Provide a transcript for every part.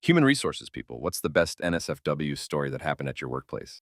Human resources people, what's the best NSFW story that happened at your workplace?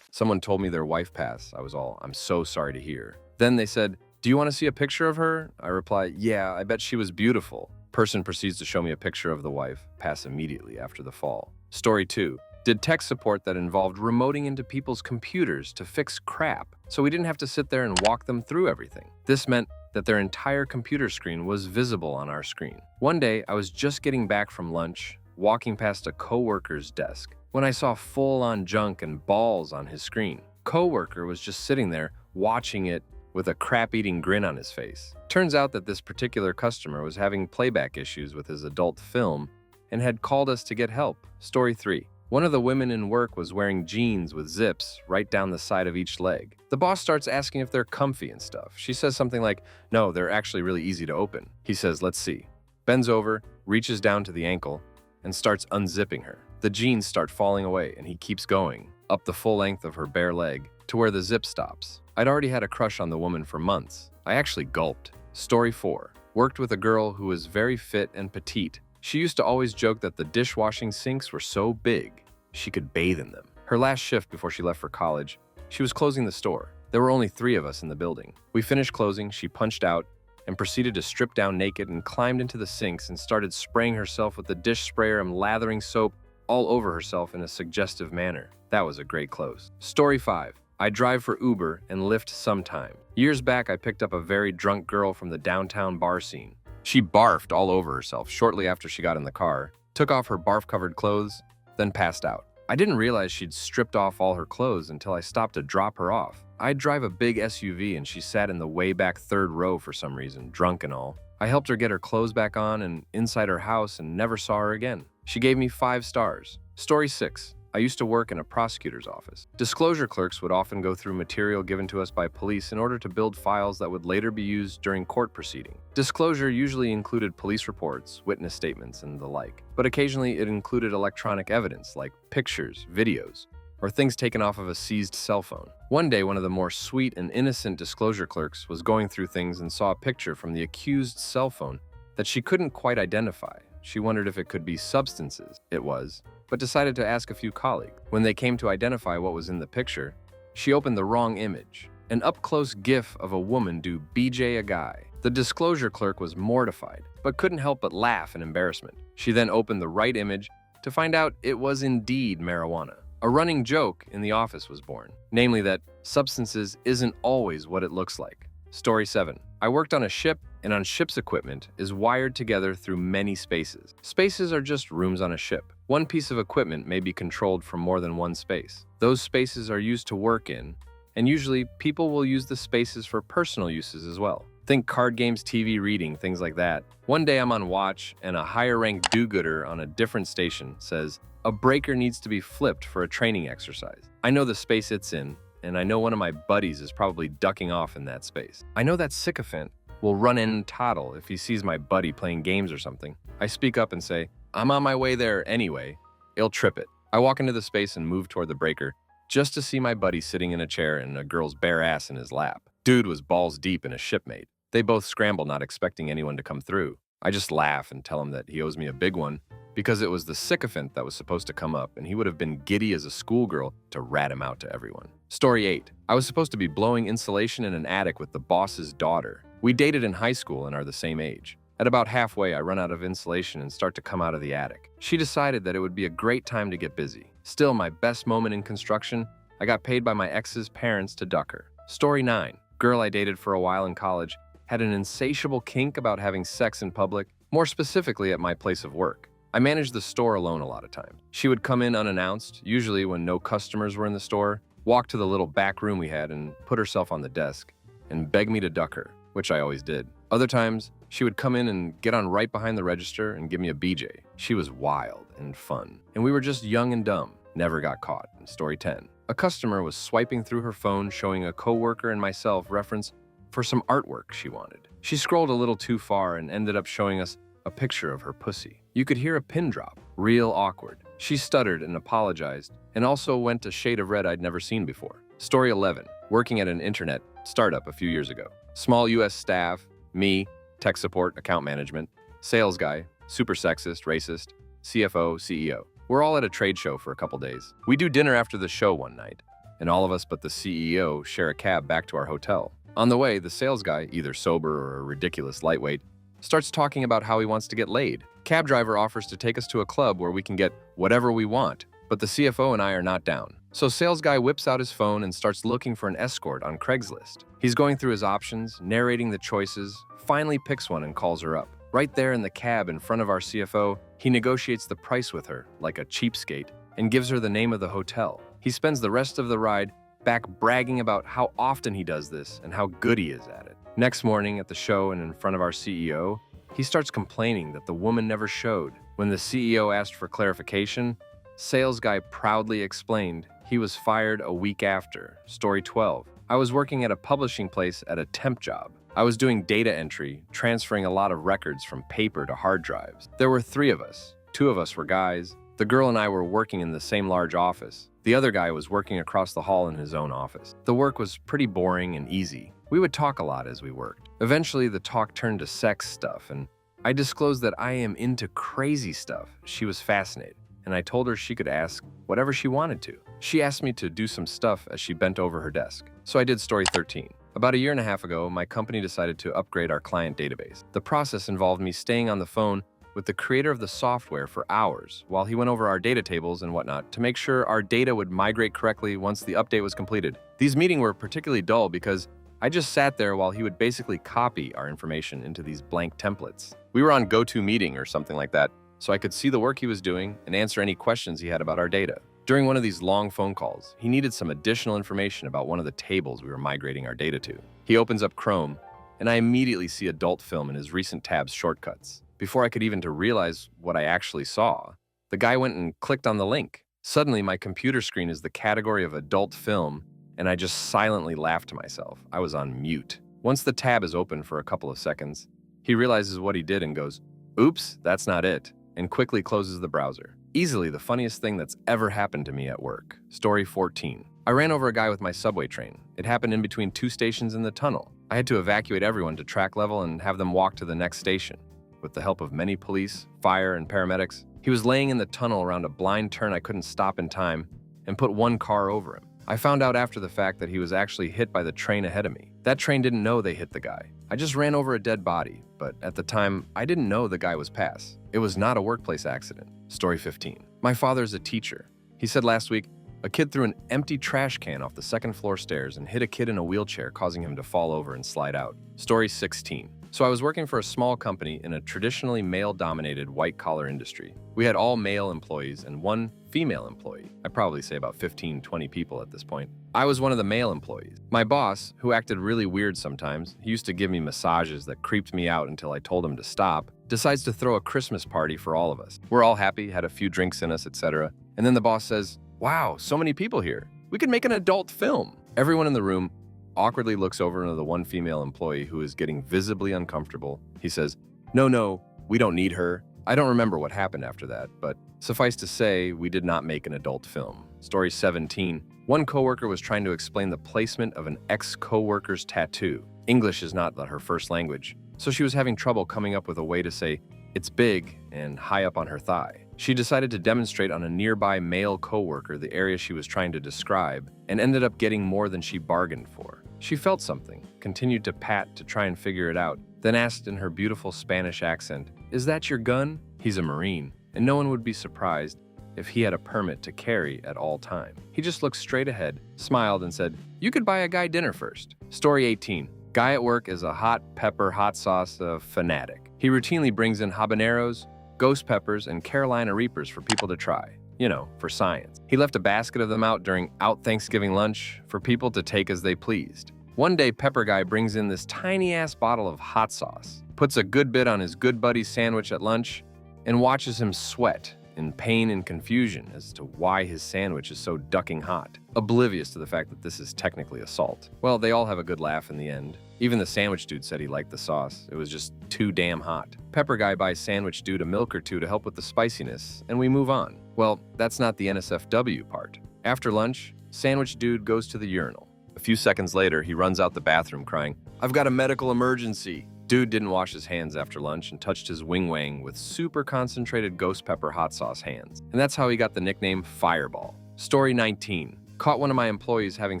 Someone told me their wife passed. I was all, I'm so sorry to hear. Then they said, do you want to see a picture of her? I reply, yeah, I bet she was beautiful. Person proceeds to show me a picture of the wife, pass immediately after the fall. Story 2. Did tech support that involved remoting into people's computers to fix crap, so we didn't have to sit there and walk them through everything. This meant that their entire computer screen was visible on our screen. One day, I was just getting back from lunch, walking past a coworker's desk, when I saw full-on junk and balls on his screen. Coworker was just sitting there, watching it with a crap-eating grin on his face. Turns out that this particular customer was having playback issues with his adult film and had called us to get help. Story 3. One of the women in work was wearing jeans with zips right down the side of each leg. The boss starts asking if they're comfy and stuff. She says something like, no, they're actually really easy to open. He says, let's see. Bends over, reaches down to the ankle, and starts unzipping her. The jeans start falling away, and he keeps going, up the full length of her bare leg, to where the zip stops. I'd already had a crush on the woman for months. I actually gulped. Story 4. Worked with a girl who was very fit and petite. She used to always joke that the dishwashing sinks were so big, she could bathe in them. Her last shift before she left for college, she was closing the store. There were only 3 of us in the building. We finished closing, she punched out, and proceeded to strip down naked and climbed into the sinks and started spraying herself with the dish sprayer and lathering soap all over herself in a suggestive manner. That was a great close. Story 5. I drive for Uber and Lyft sometime. Years back, I picked up a very drunk girl from the downtown bar scene. She barfed all over herself shortly after she got in the car, took off her barf-covered clothes, then passed out. I didn't realize she'd stripped off all her clothes until I stopped to drop her off. I drive a big SUV and she sat in the way back 3rd row for some reason, drunk and all. I helped her get her clothes back on and inside her house and never saw her again. She gave me 5 stars. Story 6. I used to work in a prosecutor's office. Disclosure clerks would often go through material given to us by police in order to build files that would later be used during court proceeding. Disclosure usually included police reports, witness statements, and the like, but occasionally it included electronic evidence like pictures, videos, or things taken off of a seized cell phone. One day, one of the more sweet and innocent disclosure clerks was going through things and saw a picture from the accused's cell phone that she couldn't quite identify. She wondered if it could be substances. It was, but decided to ask a few colleagues. When they came to identify what was in the picture, she opened the wrong image, an up-close gif of a woman do BJ a guy. The disclosure clerk was mortified, but couldn't help but laugh in embarrassment. She then opened the right image to find out it was indeed marijuana. A running joke in the office was born, namely that substances isn't always what it looks like. Story 7. I worked on a ship, and on ship's equipment is wired together through many spaces. Spaces are just rooms on a ship. One piece of equipment may be controlled from more than one space. Those spaces are used to work in, and usually people will use the spaces for personal uses as well. Think card games, TV, reading, things like that. One day I'm on watch, and a higher-ranked do-gooder on a different station says, a breaker needs to be flipped for a training exercise. I know the space it's in, and I know one of my buddies is probably ducking off in that space. I know that sycophant will run in and toddle if he sees my buddy playing games or something. I speak up and say, I'm on my way there anyway. He'll trip it. I walk into the space and move toward the breaker, just to see my buddy sitting in a chair and a girl's bare ass in his lap. Dude was balls deep in a shipmate. They both scramble, not expecting anyone to come through. I just laugh and tell him that he owes me a big one, because it was the sycophant that was supposed to come up, and he would have been giddy as a schoolgirl to rat him out to everyone. Story 8. I was supposed to be blowing insulation in an attic with the boss's daughter. We dated in high school and are the same age. At about halfway, I run out of insulation and start to come out of the attic. She decided that it would be a great time to get busy. Still, my best moment in construction, I got paid by my ex's parents to duck her. Story 9. Girl I dated for a while in college had an insatiable kink about having sex in public, more specifically at my place of work. I managed the store alone a lot of times. She would come in unannounced, usually when no customers were in the store, walk to the little back room we had and put herself on the desk, and beg me to duck her, which I always did. Other times, she would come in and get on right behind the register and give me a BJ. She was wild and fun, and we were just young and dumb. Never got caught. In Story 10. A customer was swiping through her phone showing a coworker and myself reference for some artwork she wanted. She scrolled a little too far and ended up showing us a picture of her pussy. You could hear a pin drop. Real awkward. She stuttered and apologized, and also went a shade of red I'd never seen before. Story 11. Working at an internet startup a few years ago. Small US staff, me, tech support, account management, sales guy, super sexist, racist, CFO, CEO. We're all at a trade show for a couple days. We do dinner after the show one night, and all of us but the CEO share a cab back to our hotel. On the way, the sales guy, either sober or a ridiculous lightweight, starts talking about how he wants to get laid. Cab driver offers to take us to a club where we can get whatever we want, but the CFO and I are not down. So sales guy whips out his phone and starts looking for an escort on Craigslist. He's going through his options, narrating the choices, finally picks one and calls her up. Right there in the cab in front of our CFO, he negotiates the price with her, like a cheapskate, and gives her the name of the hotel. He spends the rest of the ride back bragging about how often he does this and how good he is at it. Next morning at the show and in front of our CEO, he starts complaining that the woman never showed. When the CEO asked for clarification, sales guy proudly explained he was fired a week after. Story 12. I was working at a publishing place at a temp job. I was doing data entry, transferring a lot of records from paper to hard drives. There were 3 of us. 2 of us were guys. The girl and I were working in the same large office. The other guy was working across the hall in his own office. The work was pretty boring and easy. We would talk a lot as we worked. Eventually, the talk turned to sex stuff, and I disclosed that I am into crazy stuff. She was fascinated, and I told her she could ask whatever she wanted to. She asked me to do some stuff as she bent over her desk. So I did story 13. About a year and a half ago, my company decided to upgrade our client database. The process involved me staying on the phone with the creator of the software for hours while he went over our data tables and whatnot to make sure our data would migrate correctly once the update was completed. These meetings were particularly dull because I just sat there while he would basically copy our information into these blank templates. We were on GoToMeeting or something like that, so I could see the work he was doing and answer any questions he had about our data. During one of these long phone calls, he needed some additional information about one of the tables we were migrating our data to. He opens up Chrome, and I immediately see adult film in his recent tab's shortcuts. Before I could even realize what I actually saw, the guy went and clicked on the link. Suddenly, my computer screen is the category of adult film, and I just silently laughed to myself. I was on mute. Once the tab is open for a couple of seconds, he realizes what he did and goes, "Oops, that's not it," and quickly closes the browser. Easily the funniest thing that's ever happened to me at work. Story 14. I ran over a guy with my subway train. It happened in between 2 stations in the tunnel. I had to evacuate everyone to track level and have them walk to the next station. With the help of many police, fire, and paramedics, he was laying in the tunnel around a blind turn I couldn't stop in time and put 1 car over him. I found out after the fact that he was actually hit by the train ahead of me. That train didn't know they hit the guy. I just ran over a dead body, but at the time, I didn't know the guy was pass. It was not a workplace accident. Story 15. My father's a teacher. He said last week, a kid threw an empty trash can off the 2nd floor stairs and hit a kid in a wheelchair, causing him to fall over and slide out. Story 16. So I was working for a small company in a traditionally male-dominated white-collar industry. We had all male employees and 1 female employee. I'd probably say about 15, 20 people at this point. I was one of the male employees. My boss, who acted really weird sometimes, he used to give me massages that creeped me out until I told him to stop, decides to throw a Christmas party for all of us. We're all happy, had a few drinks in us, etc. And then the boss says, "Wow, so many people here. We could make an adult film." Everyone in the room awkwardly looks over into the 1 female employee who is getting visibly uncomfortable. He says, No, we don't need her." I don't remember what happened after that, but suffice to say, we did not make an adult film. Story 17. One coworker was trying to explain the placement of an ex-coworker's tattoo. English is not her first language, so she was having trouble coming up with a way to say, "It's big," and "high up on her thigh." She decided to demonstrate on a nearby male coworker the area she was trying to describe, and ended up getting more than she bargained for. She felt something, continued to pat to try and figure it out, then asked in her beautiful Spanish accent, "Is that your gun?" He's a Marine, and no one would be surprised if he had a permit to carry at all time. He just looked straight ahead, smiled, and said, "You could buy a guy dinner first." Story 18. Guy at work is a hot pepper, hot sauce fanatic. He routinely brings in habaneros, ghost peppers, and Carolina Reapers for people to try. You know, for science. He left a basket of them out during Thanksgiving lunch for people to take as they pleased. One day, Pepper Guy brings in this tiny-ass bottle of hot sauce, puts a good bit on his good buddy's sandwich at lunch, and watches him sweat in pain and confusion as to why his sandwich is so ducking hot, oblivious to the fact that this is technically assault. Well, they all have a good laugh in the end. Even the sandwich dude said he liked the sauce. It was just too damn hot. Pepper Guy buys sandwich dude a milk or 2 to help with the spiciness, and we move on. Well, that's not the NSFW part. After lunch, sandwich dude goes to the urinal. A few seconds later, he runs out the bathroom crying, "I've got a medical emergency." Dude didn't wash his hands after lunch and touched his wing wang with super concentrated ghost pepper hot sauce hands. And that's how he got the nickname Fireball. Story 19. Caught one of my employees having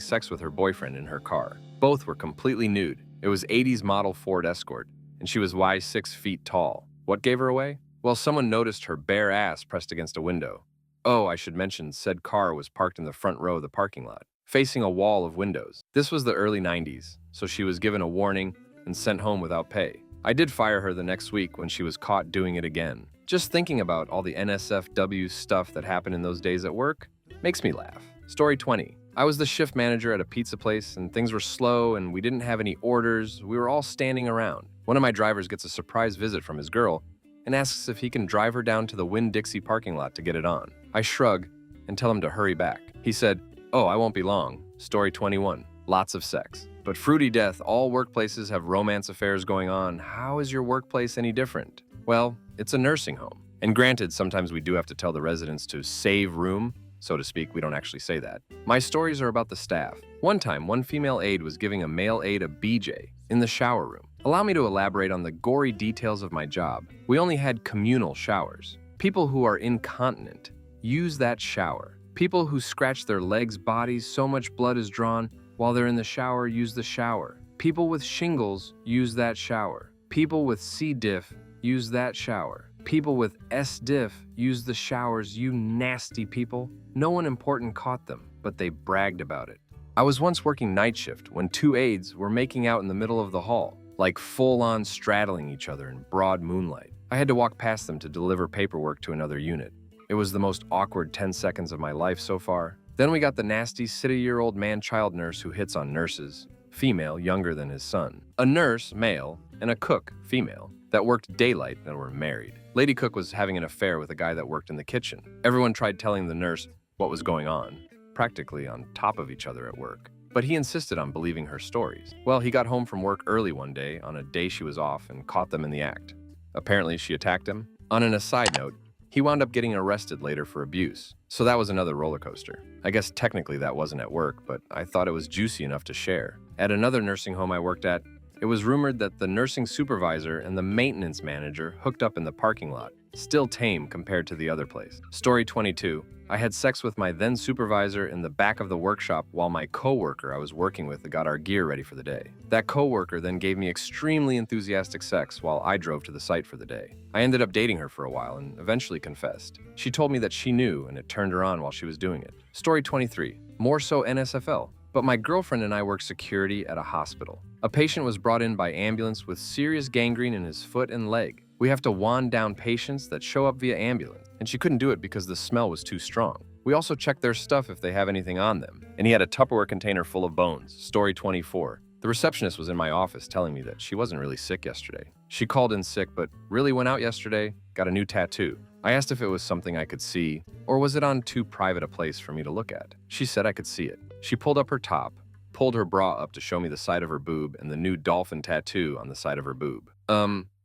sex with her boyfriend in her car. Both were completely nude. It was 80s model Ford Escort, and she was wise 6 feet tall. What gave her away? Well, someone noticed her bare ass pressed against a window. Oh, I should mention, said car was parked in the front row of the parking lot, facing a wall of windows. This was the early 90s, so she was given a warning and sent home without pay. I did fire her the next week when she was caught doing it again. Just thinking about all the NSFW stuff that happened in those days at work makes me laugh. Story 20. I was the shift manager at a pizza place and things were slow and we didn't have any orders. We were all standing around. One of my drivers gets a surprise visit from his girl and asks if he can drive her down to the Winn-Dixie parking lot to get it on. I shrug and tell him to hurry back. He said, "Oh, I won't be long." Story 21. Lots of sex. But fruity death, all workplaces have romance affairs going on. How is your workplace any different? Well, it's a nursing home. And granted, sometimes we do have to tell the residents to save room, so to speak. We don't actually say that. My stories are about the staff. One time, one female aide was giving a male aide a BJ in the shower room. Allow me to elaborate on the gory details of my job. We only had communal showers. People who are incontinent use that shower. People who scratch their legs, bodies, so much blood is drawn while they're in the shower use the shower. People with shingles use that shower. People with C. diff use that shower. People with S. diff use the showers, you nasty people. No one important caught them, but they bragged about it. I was once working night shift when 2 aides were making out in the middle of the hall, like full-on straddling each other in broad moonlight. I had to walk past them to deliver paperwork to another unit. It was the most awkward 10 seconds of my life so far. Then we got the nasty 60-year-old man-child nurse who hits on nurses, female, younger than his son. A nurse, male, and a cook, female, that worked daylight and were married. Lady cook was having an affair with a guy that worked in the kitchen. Everyone tried telling the nurse what was going on, practically on top of each other at work. But he insisted on believing her stories. Well, he got home from work early one day on a day she was off and caught them in the act. Apparently, she attacked him. On an aside note, he wound up getting arrested later for abuse. So that was another roller coaster. I guess technically that wasn't at work, but I thought it was juicy enough to share. At another nursing home I worked at, it was rumored that the nursing supervisor and the maintenance manager hooked up in the parking lot. Still tame compared to the other place. Story 22. I had sex with my then supervisor in the back of the workshop while my coworker I was working with got our gear ready for the day. That coworker then gave me extremely enthusiastic sex while I drove to the site for the day. I ended up dating her for a while and eventually confessed. She told me that she knew and it turned her on while she was doing it. Story 23. More so NSFL. But my girlfriend and I worked security at a hospital. A patient was brought in by ambulance with serious gangrene in his foot and leg. We have to wand down patients that show up via ambulance, and she couldn't do it because the smell was too strong. We also check their stuff if they have anything on them, and he had a Tupperware container full of bones. Story 24. The receptionist was in my office telling me that she wasn't really sick yesterday. She called in sick, but really went out yesterday, got a new tattoo. I asked if it was something I could see, or was it on too private a place for me to look at? She said I could see it. She pulled up her top, pulled her bra up to show me the side of her boob and the new dolphin tattoo on the side of her boob.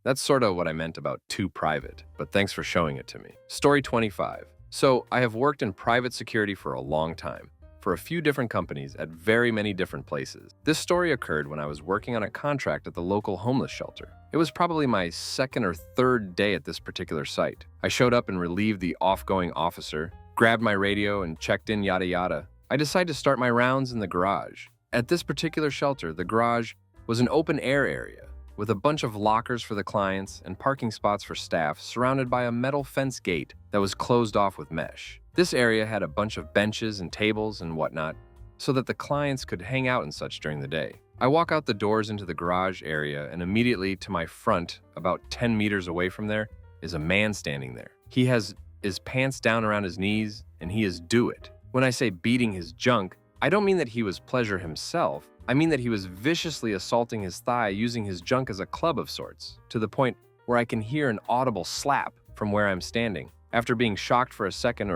That's sort of what I meant about too private, but thanks for showing it to me. Story 25. So, I have worked in private security for a long time, for a few different companies at very many different places. This story occurred when I was working on a contract at the local homeless shelter. It was probably my second or third day at this particular site. I showed up and relieved the off-going officer, grabbed my radio and checked in yada yada. I decided to start my rounds in the garage. At this particular shelter, the garage was an open-air area with a bunch of lockers for the clients and parking spots for staff surrounded by a metal fence gate that was closed off with mesh. This area had a bunch of benches and tables and whatnot so that the clients could hang out and such during the day. I walk out the doors into the garage area and immediately to my front, about 10 meters away from there, is a man standing there. He has his pants down around his knees and he is do it. When I say beating his junk, I don't mean that he was pleasure himself. I mean that he was viciously assaulting his thigh using his junk as a club of sorts, to the point where I can hear an audible slap from where I'm standing. After being shocked for a second,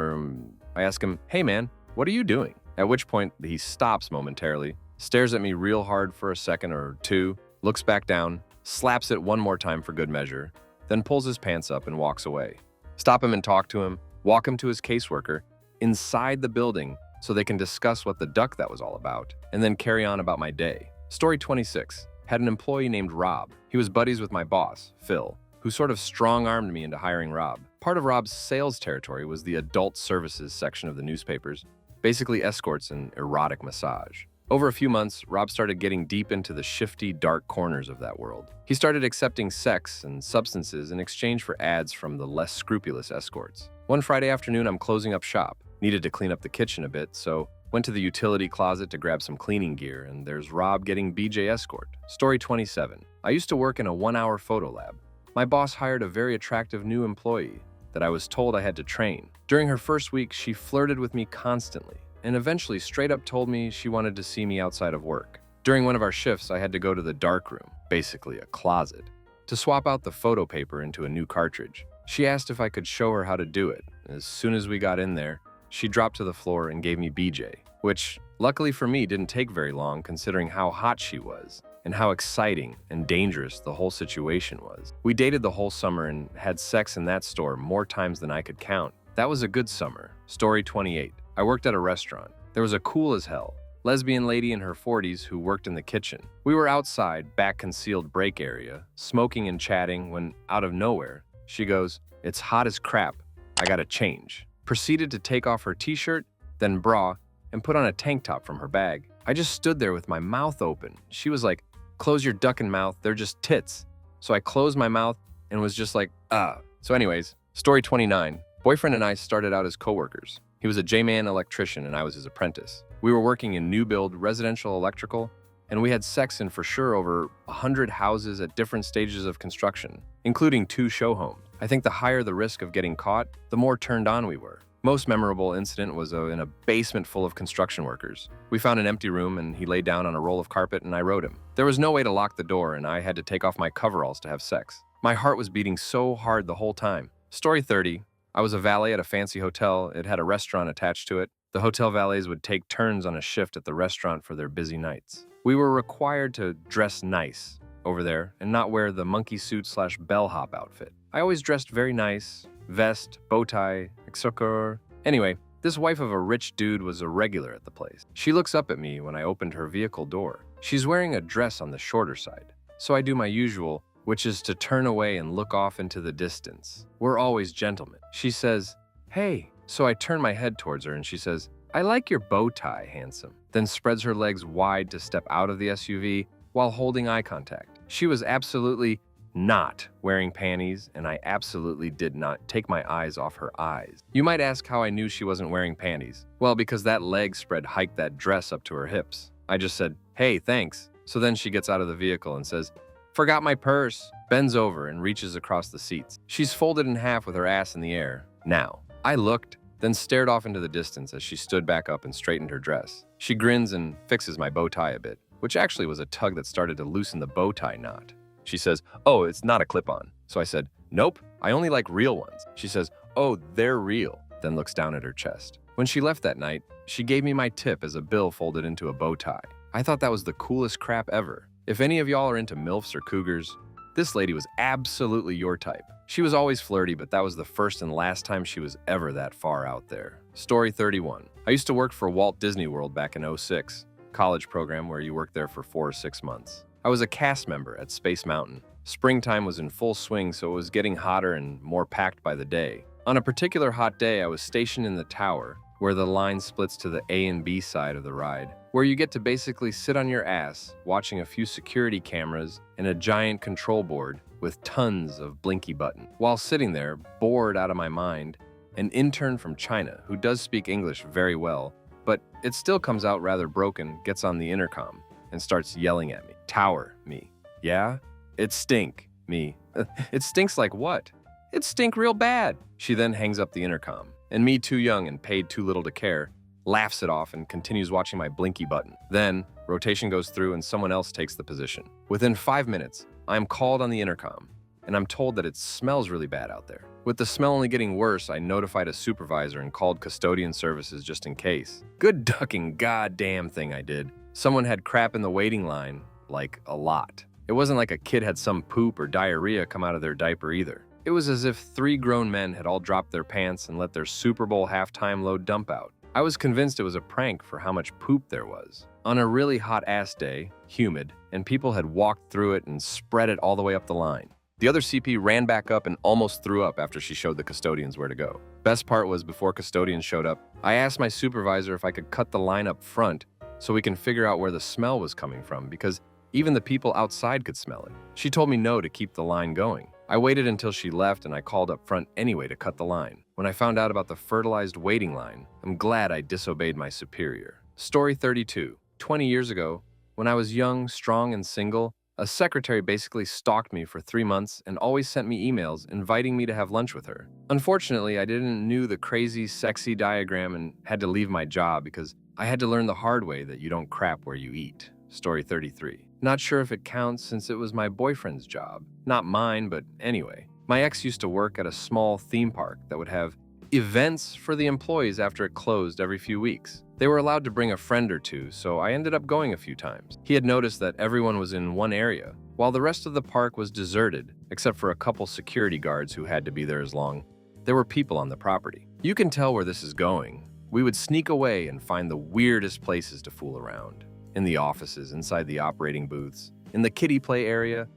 I ask him, "Hey man, what are you doing?" At which point he stops momentarily, stares at me real hard for a second or two, looks back down, slaps it one more time for good measure, then pulls his pants up and walks away. Stop him and talk to him, walk him to his caseworker inside the building so they can discuss what the duck that was all about, and then carry on about my day. Story 26. had an employee named Rob. He was buddies with my boss, Phil, who sort of strong-armed me into hiring Rob. Part of Rob's sales territory was the adult services section of the newspapers, basically escorts and erotic massage. Over a few months, Rob started getting deep into the shifty, dark corners of that world. He started accepting sex and substances in exchange for ads from the less scrupulous escorts. One Friday afternoon, I'm closing up shop. Needed to clean up the kitchen a bit, so went to the utility closet to grab some cleaning gear, and there's Rob getting BJ escort. Story 27. I used to work in a 1-hour photo lab. My boss hired a very attractive new employee that I was told I had to train. During her first week, she flirted with me constantly, and eventually straight up told me she wanted to see me outside of work. During one of our shifts, I had to go to the dark room, basically a closet, to swap out the photo paper into a new cartridge. She asked if I could show her how to do it. As soon as we got in there, she dropped to the floor and gave me BJ, which, luckily for me, didn't take very long considering how hot she was and how exciting and dangerous the whole situation was. We dated the whole summer and had sex in that store more times than I could count. That was a good summer. Story 28. I worked at a restaurant. There was a cool as hell lesbian lady in her 40s who worked in the kitchen. We were outside, back concealed break area, smoking and chatting when, out of nowhere, she goes, "It's hot as crap. I gotta change." Proceeded to take off her t-shirt, then bra, and put on a tank top from her bag. I just stood there with my mouth open. She was like, "Close your ducking mouth, they're just tits." So I closed my mouth and was just like, ah. So anyways, story 29. Boyfriend and I started out as coworkers. He was a J-man electrician and I was his apprentice. We were working in new build residential electrical, and we had sex in for sure over 100 houses at different stages of construction, including 2 show homes. I think the higher the risk of getting caught, the more turned on we were. Most memorable incident was in a basement full of construction workers. We found an empty room and he laid down on a roll of carpet and I rode him. There was no way to lock the door and I had to take off my coveralls to have sex. My heart was beating so hard the whole time. Story 30. I was a valet at a fancy hotel. It had a restaurant attached to it. The hotel valets would take turns on a shift at the restaurant for their busy nights. We were required to dress nice over there and not wear the monkey suit / bellhop outfit. I always dressed very nice, vest, bow tie, etc. Anyway, this wife of a rich dude was a regular at the place. She looks up at me when I opened her vehicle door. She's wearing a dress on the shorter side. So I do my usual, which is to turn away and look off into the distance. We're always gentlemen. She says, "Hey." So I turn my head towards her and she says, "I like your bow tie, handsome." Then spreads her legs wide to step out of the SUV while holding eye contact. She was absolutely not wearing panties, and I absolutely did not take my eyes off her eyes. You might ask how I knew she wasn't wearing panties. Well, because that leg spread hiked that dress up to her hips. I just said, "Hey, thanks." So then she gets out of the vehicle and says, "Forgot my purse," bends over and reaches across the seats. She's folded in half with her ass in the air. Now, I looked, then stared off into the distance as she stood back up and straightened her dress. She grins and fixes my bow tie a bit, which actually was a tug that started to loosen the bow tie knot. She says, "Oh, it's not a clip-on." So I said, "Nope, I only like real ones." She says, "Oh, they're real," then looks down at her chest. When she left that night, she gave me my tip as a bill folded into a bow tie. I thought that was the coolest crap ever. If any of y'all are into MILFs or cougars, this lady was absolutely your type. She was always flirty, but that was the first and last time she was ever that far out there. Story 31. I used to work for Walt Disney World back in '06, college program where you work there for 4 or 6 months. I was a cast member at Space Mountain. Springtime was in full swing, so it was getting hotter and more packed by the day. On a particular hot day, I was stationed in the tower, where the line splits to the A and B side of the ride, where you get to basically sit on your ass, watching a few security cameras and a giant control board with tons of blinky button. While sitting there, bored out of my mind, an intern from China, who does speak English very well, but it still comes out rather broken, gets on the intercom and starts yelling at me. "Tower," me. "Yeah? It stink," me. "It stinks like what?" "It stink real bad." She then hangs up the intercom, and me, too young and paid too little to care, laughs it off and continues watching my blinky button. Then, rotation goes through and someone else takes the position. Within 5 minutes, I am called on the intercom, and I'm told that it smells really bad out there. With the smell only getting worse, I notified a supervisor and called custodian services just in case. Good ducking goddamn thing I did. Someone had crap in the waiting line, like a lot. It wasn't like a kid had some poop or diarrhea come out of their diaper either. It was as if 3 grown men had all dropped their pants and let their Super Bowl halftime load dump out. I was convinced it was a prank for how much poop there was. On a really hot-ass day, humid, and people had walked through it and spread it all the way up the line. The other CP ran back up and almost threw up after she showed the custodians where to go. Best part was before custodians showed up, I asked my supervisor if I could cut the line up front so we can figure out where the smell was coming from, because even the people outside could smell it. She told me no to keep the line going. I waited until she left and I called up front anyway to cut the line. When I found out about the fertilized waiting line, I'm glad I disobeyed my superior. Story 32. 20 years ago, when I was young, strong, and single, a secretary basically stalked me for 3 months and always sent me emails inviting me to have lunch with her. Unfortunately, I didn't know the crazy, sexy diagram and had to leave my job because I had to learn the hard way that you don't crap where you eat. Story 33. Not sure if it counts since it was my boyfriend's job. Not mine, but anyway. My ex used to work at a small theme park that would have events for the employees after it closed every few weeks. They were allowed to bring a friend or two, so I ended up going a few times. He had noticed that everyone was in one area, while the rest of the park was deserted, except for a couple security guards who had to be there as long. There were people on the property. You can tell where this is going. We would sneak away and find the weirdest places to fool around. In the offices, inside the operating booths, in the kiddie play area.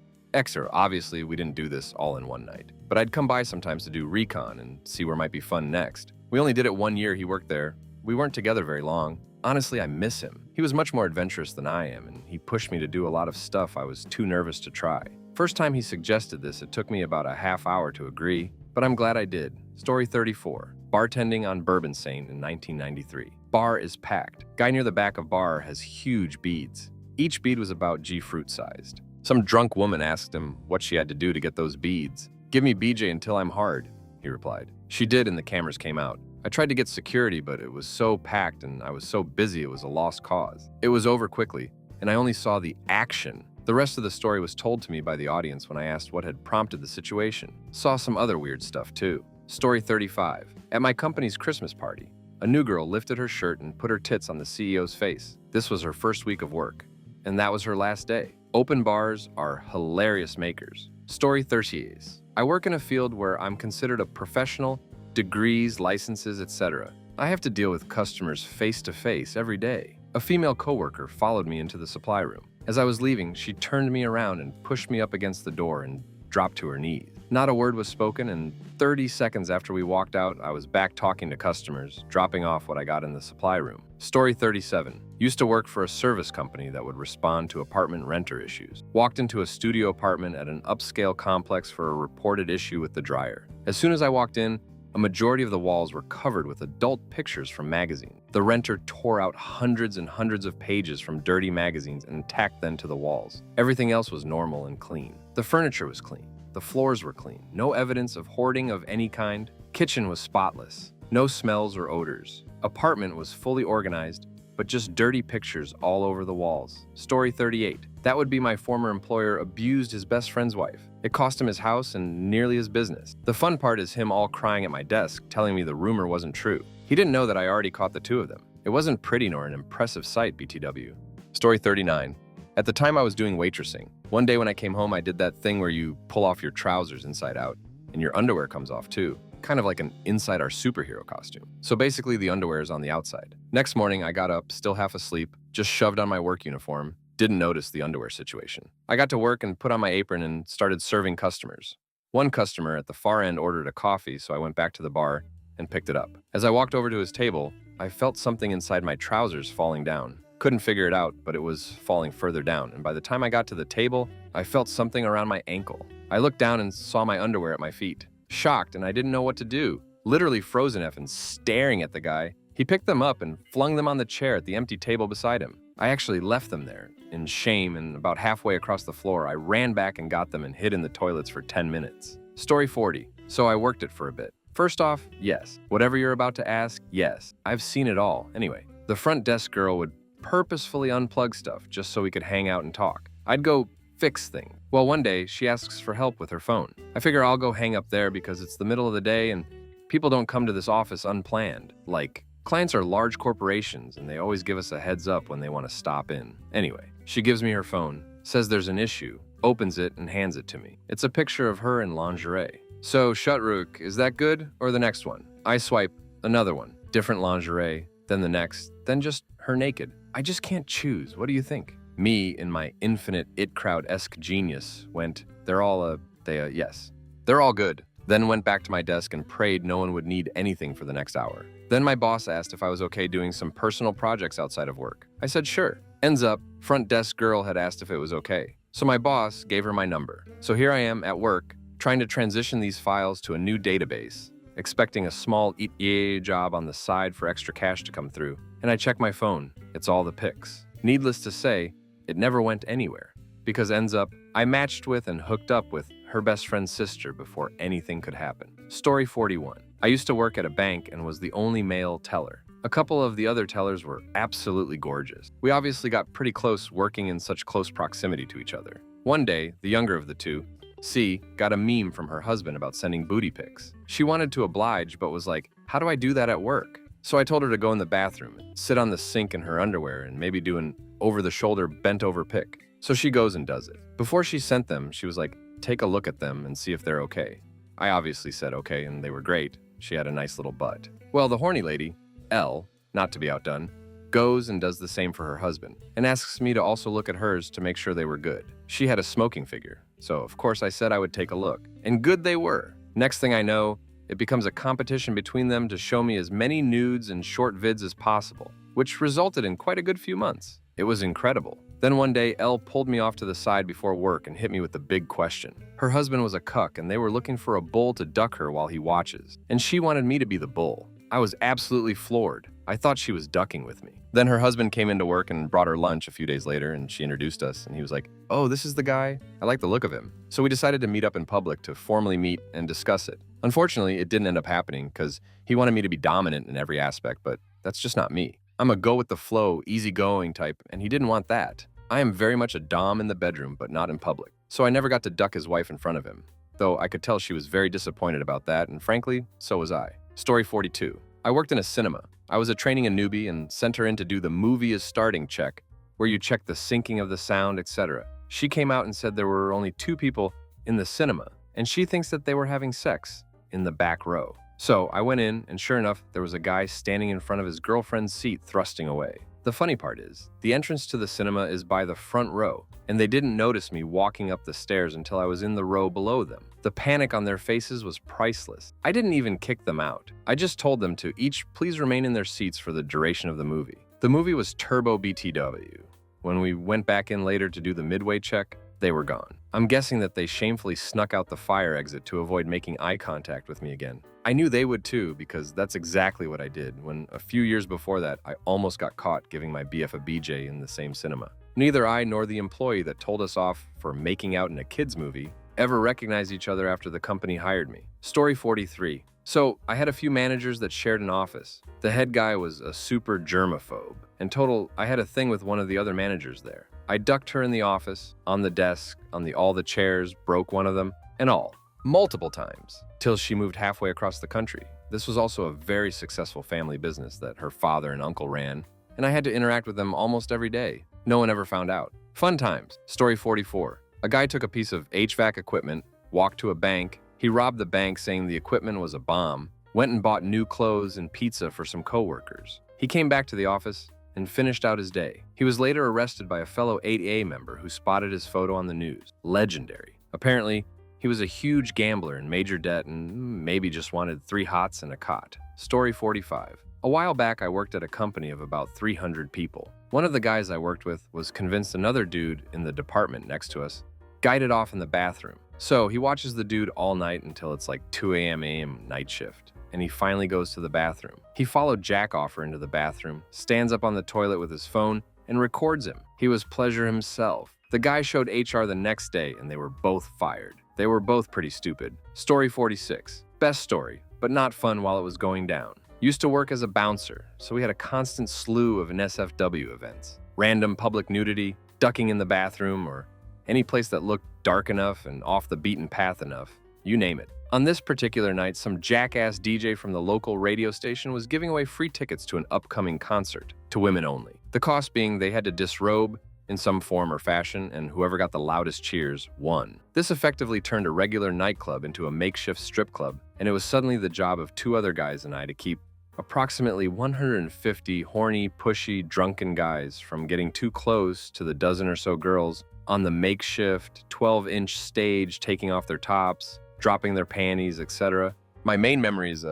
Obviously, we didn't do this all in one night, but I'd come by sometimes to do recon and see where might be fun next. We only did it 1 year he worked there. We weren't together very long. Honestly, I miss him. He was much more adventurous than I am, and he pushed me to do a lot of stuff I was too nervous to try. First time he suggested this, it took me about a half hour to agree, but I'm glad I did. Story 34. Bartending on Bourbon Saint in 1993. Bar is packed. Guy near the back of bar has huge beads. Each bead was about G-fruit sized. Some drunk woman asked him what she had to do to get those beads. "Give me BJ until I'm hard," he replied. She did, and the cameras came out. I tried to get security, but it was so packed and I was so busy it was a lost cause. It was over quickly, and I only saw the action. The rest of the story was told to me by the audience when I asked what had prompted the situation. Saw some other weird stuff too. Story 35. At my company's Christmas party, a new girl lifted her shirt and put her tits on the CEO's face. This was her first week of work, and that was her last day. Open bars are hilarious makers. Story 38. I work in a field where I'm considered a professional, degrees, licenses, etc. I have to deal with customers face to face every day. A female coworker followed me into the supply room. As I was leaving, she turned me around and pushed me up against the door and dropped to her knees. Not a word was spoken, and 30 seconds after we walked out, I was back talking to customers, dropping off what I got in the supply room. Story 37. Used to work for a service company that would respond to apartment renter issues. Walked into a studio apartment at an upscale complex for a reported issue with the dryer. As soon as I walked in, a majority of the walls were covered with adult pictures from magazines. The renter tore out hundreds and hundreds of pages from dirty magazines and tacked them to the walls. Everything else was normal and clean. The furniture was clean. The floors were clean. No evidence of hoarding of any kind. Kitchen was spotless. No smells or odors. Apartment was fully organized, but just dirty pictures all over the walls. Story 38. That would be my former employer abused his best friend's wife. It cost him his house and nearly his business. The fun part is him all crying at my desk, telling me the rumor wasn't true. He didn't know that I already caught the two of them. It wasn't pretty nor an impressive sight, BTW. Story 39. At the time I was doing waitressing. One day when I came home, I did that thing where you pull off your trousers inside out, and your underwear comes off too. Kind of like an inside our superhero costume. So basically the underwear is on the outside. Next morning, I got up, still half asleep, just shoved on my work uniform, didn't notice the underwear situation. I got to work and put on my apron and started serving customers. One customer at the far end ordered a coffee, so I went back to the bar and picked it up. As I walked over to his table, I felt something inside my trousers falling down. Couldn't figure it out, but it was falling further down, and by the time I got to the table, I felt something around my ankle. I looked down and saw my underwear at my feet. Shocked, and I didn't know what to do. Literally frozen and staring at the guy. He picked them up and flung them on the chair at the empty table beside him. I actually left them there, in shame, and about halfway across the floor, I ran back and got them and hid in the toilets for 10 minutes. Story 40. So I worked it for a bit. First off, yes. Whatever you're about to ask, yes. I've seen it all. Anyway, the front desk girl would purposefully unplug stuff just so we could hang out and talk. I'd go fix things. Well, one day, she asks for help with her phone. I figure I'll go hang up there because it's the middle of the day and people don't come to this office unplanned. Like, clients are large corporations and they always give us a heads up when they want to stop in. Anyway, she gives me her phone, says there's an issue, opens it and hands it to me. It's a picture of her in lingerie. So, Shutruk, is that good or the next one? I swipe, another one, different lingerie, then the next, then just her naked. I just can't choose. What do you think? Me, in my infinite it crowd-esque genius, went, yes. They're all good. Then went back to my desk and prayed no one would need anything for the next hour. Then my boss asked if I was okay doing some personal projects outside of work. I said sure. Ends up, front desk girl had asked if it was okay. So my boss gave her my number. So here I am at work, trying to transition these files to a new database, expecting a small EA job on the side for extra cash to come through. And I check my phone. It's all the pics. Needless to say, it never went anywhere. Because ends up, I matched with and hooked up with her best friend's sister before anything could happen. Story 41. I used to work at a bank and was the only male teller. A couple of the other tellers were absolutely gorgeous. We obviously got pretty close working in such close proximity to each other. One day, the younger of the two, C, got a meme from her husband about sending booty pics. She wanted to oblige, but was like, how do I do that at work? So I told her to go in the bathroom, sit on the sink in her underwear, and maybe do an over-the-shoulder, bent-over pic. So she goes and does it. Before she sent them, she was like, take a look at them and see if they're okay. I obviously said okay, and they were great. She had a nice little butt. Well, the horny lady, L, not to be outdone, goes and does the same for her husband, and asks me to also look at hers to make sure they were good. She had a smoking figure, so of course I said I would take a look. And good they were. Next thing I know, it becomes a competition between them to show me as many nudes and short vids as possible, which resulted in quite a good few months. It was incredible. Then one day, Elle pulled me off to the side before work and hit me with the big question. Her husband was a cuck and they were looking for a bull to duck her while he watches, and she wanted me to be the bull. I was absolutely floored. I thought she was ducking with me. Then her husband came into work and brought her lunch a few days later, and she introduced us, and he was like, oh, this is the guy? I like the look of him. So we decided to meet up in public to formally meet and discuss it. Unfortunately, it didn't end up happening because he wanted me to be dominant in every aspect, but that's just not me. I'm a go-with-the-flow, easygoing type, and he didn't want that. I am very much a dom in the bedroom, but not in public. So I never got to duck his wife in front of him, though I could tell she was very disappointed about that, and frankly, so was I. Story 42. I worked in a cinema. I was training a newbie and sent her in to do the movie is starting check, where you check the syncing of the sound, etc. She came out and said there were only 2 people in the cinema, and she thinks that they were having sex in the back row. So I went in, and sure enough, there was a guy standing in front of his girlfriend's seat thrusting away. The funny part is, the entrance to the cinema is by the front row, and they didn't notice me walking up the stairs until I was in the row below them. The panic on their faces was priceless. I didn't even kick them out. I just told them to each please remain in their seats for the duration of the movie. The movie was Turbo BTW. When we went back in later to do the midway check, they were gone. I'm guessing that they shamefully snuck out the fire exit to avoid making eye contact with me again. I knew they would too, because that's exactly what I did when a few years before that, I almost got caught giving my BF a BJ in the same cinema. Neither I nor the employee that told us off for making out in a kids movie ever recognized each other after the company hired me. Story 43. So I had a few managers that shared an office. The head guy was a super germaphobe. In total, I had a thing with one of the other managers there. I ducked her in the office, on the desk, on all the chairs, broke one of them, and all. Multiple times, till she moved halfway across the country. This was also a very successful family business that her father and uncle ran, and I had to interact with them almost every day. No one ever found out. Fun times. Story 44. A guy took a piece of HVAC equipment, walked to a bank. He robbed the bank saying the equipment was a bomb, went and bought new clothes and pizza for some coworkers. He came back to the office and finished out his day. He was later arrested by a fellow 8A member who spotted his photo on the news. Legendary. Apparently, he was a huge gambler in major debt and maybe just wanted 3 hots and a cot. Story 45. A while back, I worked at a company of about 300 people. One of the guys I worked with was convinced another dude in the department next to us guided off in the bathroom. So he watches the dude all night until it's like 2 a.m. night shift, and he finally goes to the bathroom. He followed Jack Offer into the bathroom, stands up on the toilet with his phone, and records him. He was pleasure himself. The guy showed HR the next day, and they were both fired. They were both pretty stupid. Story 46. Best story, but not fun while it was going down. Used to work as a bouncer, so we had a constant slew of NSFW events. Random public nudity, ducking in the bathroom, or any place that looked dark enough and off the beaten path enough. You name it. On this particular night, some jackass DJ from the local radio station was giving away free tickets to an upcoming concert, to women only. The cost being they had to disrobe in some form or fashion, and whoever got the loudest cheers won. This effectively turned a regular nightclub into a makeshift strip club, and it was suddenly the job of 2 other guys and I to keep Approximately 150 horny, pushy, drunken guys from getting too close to the dozen or so girls on the makeshift 12-inch stage, taking off their tops, dropping their panties, etc. My main memory is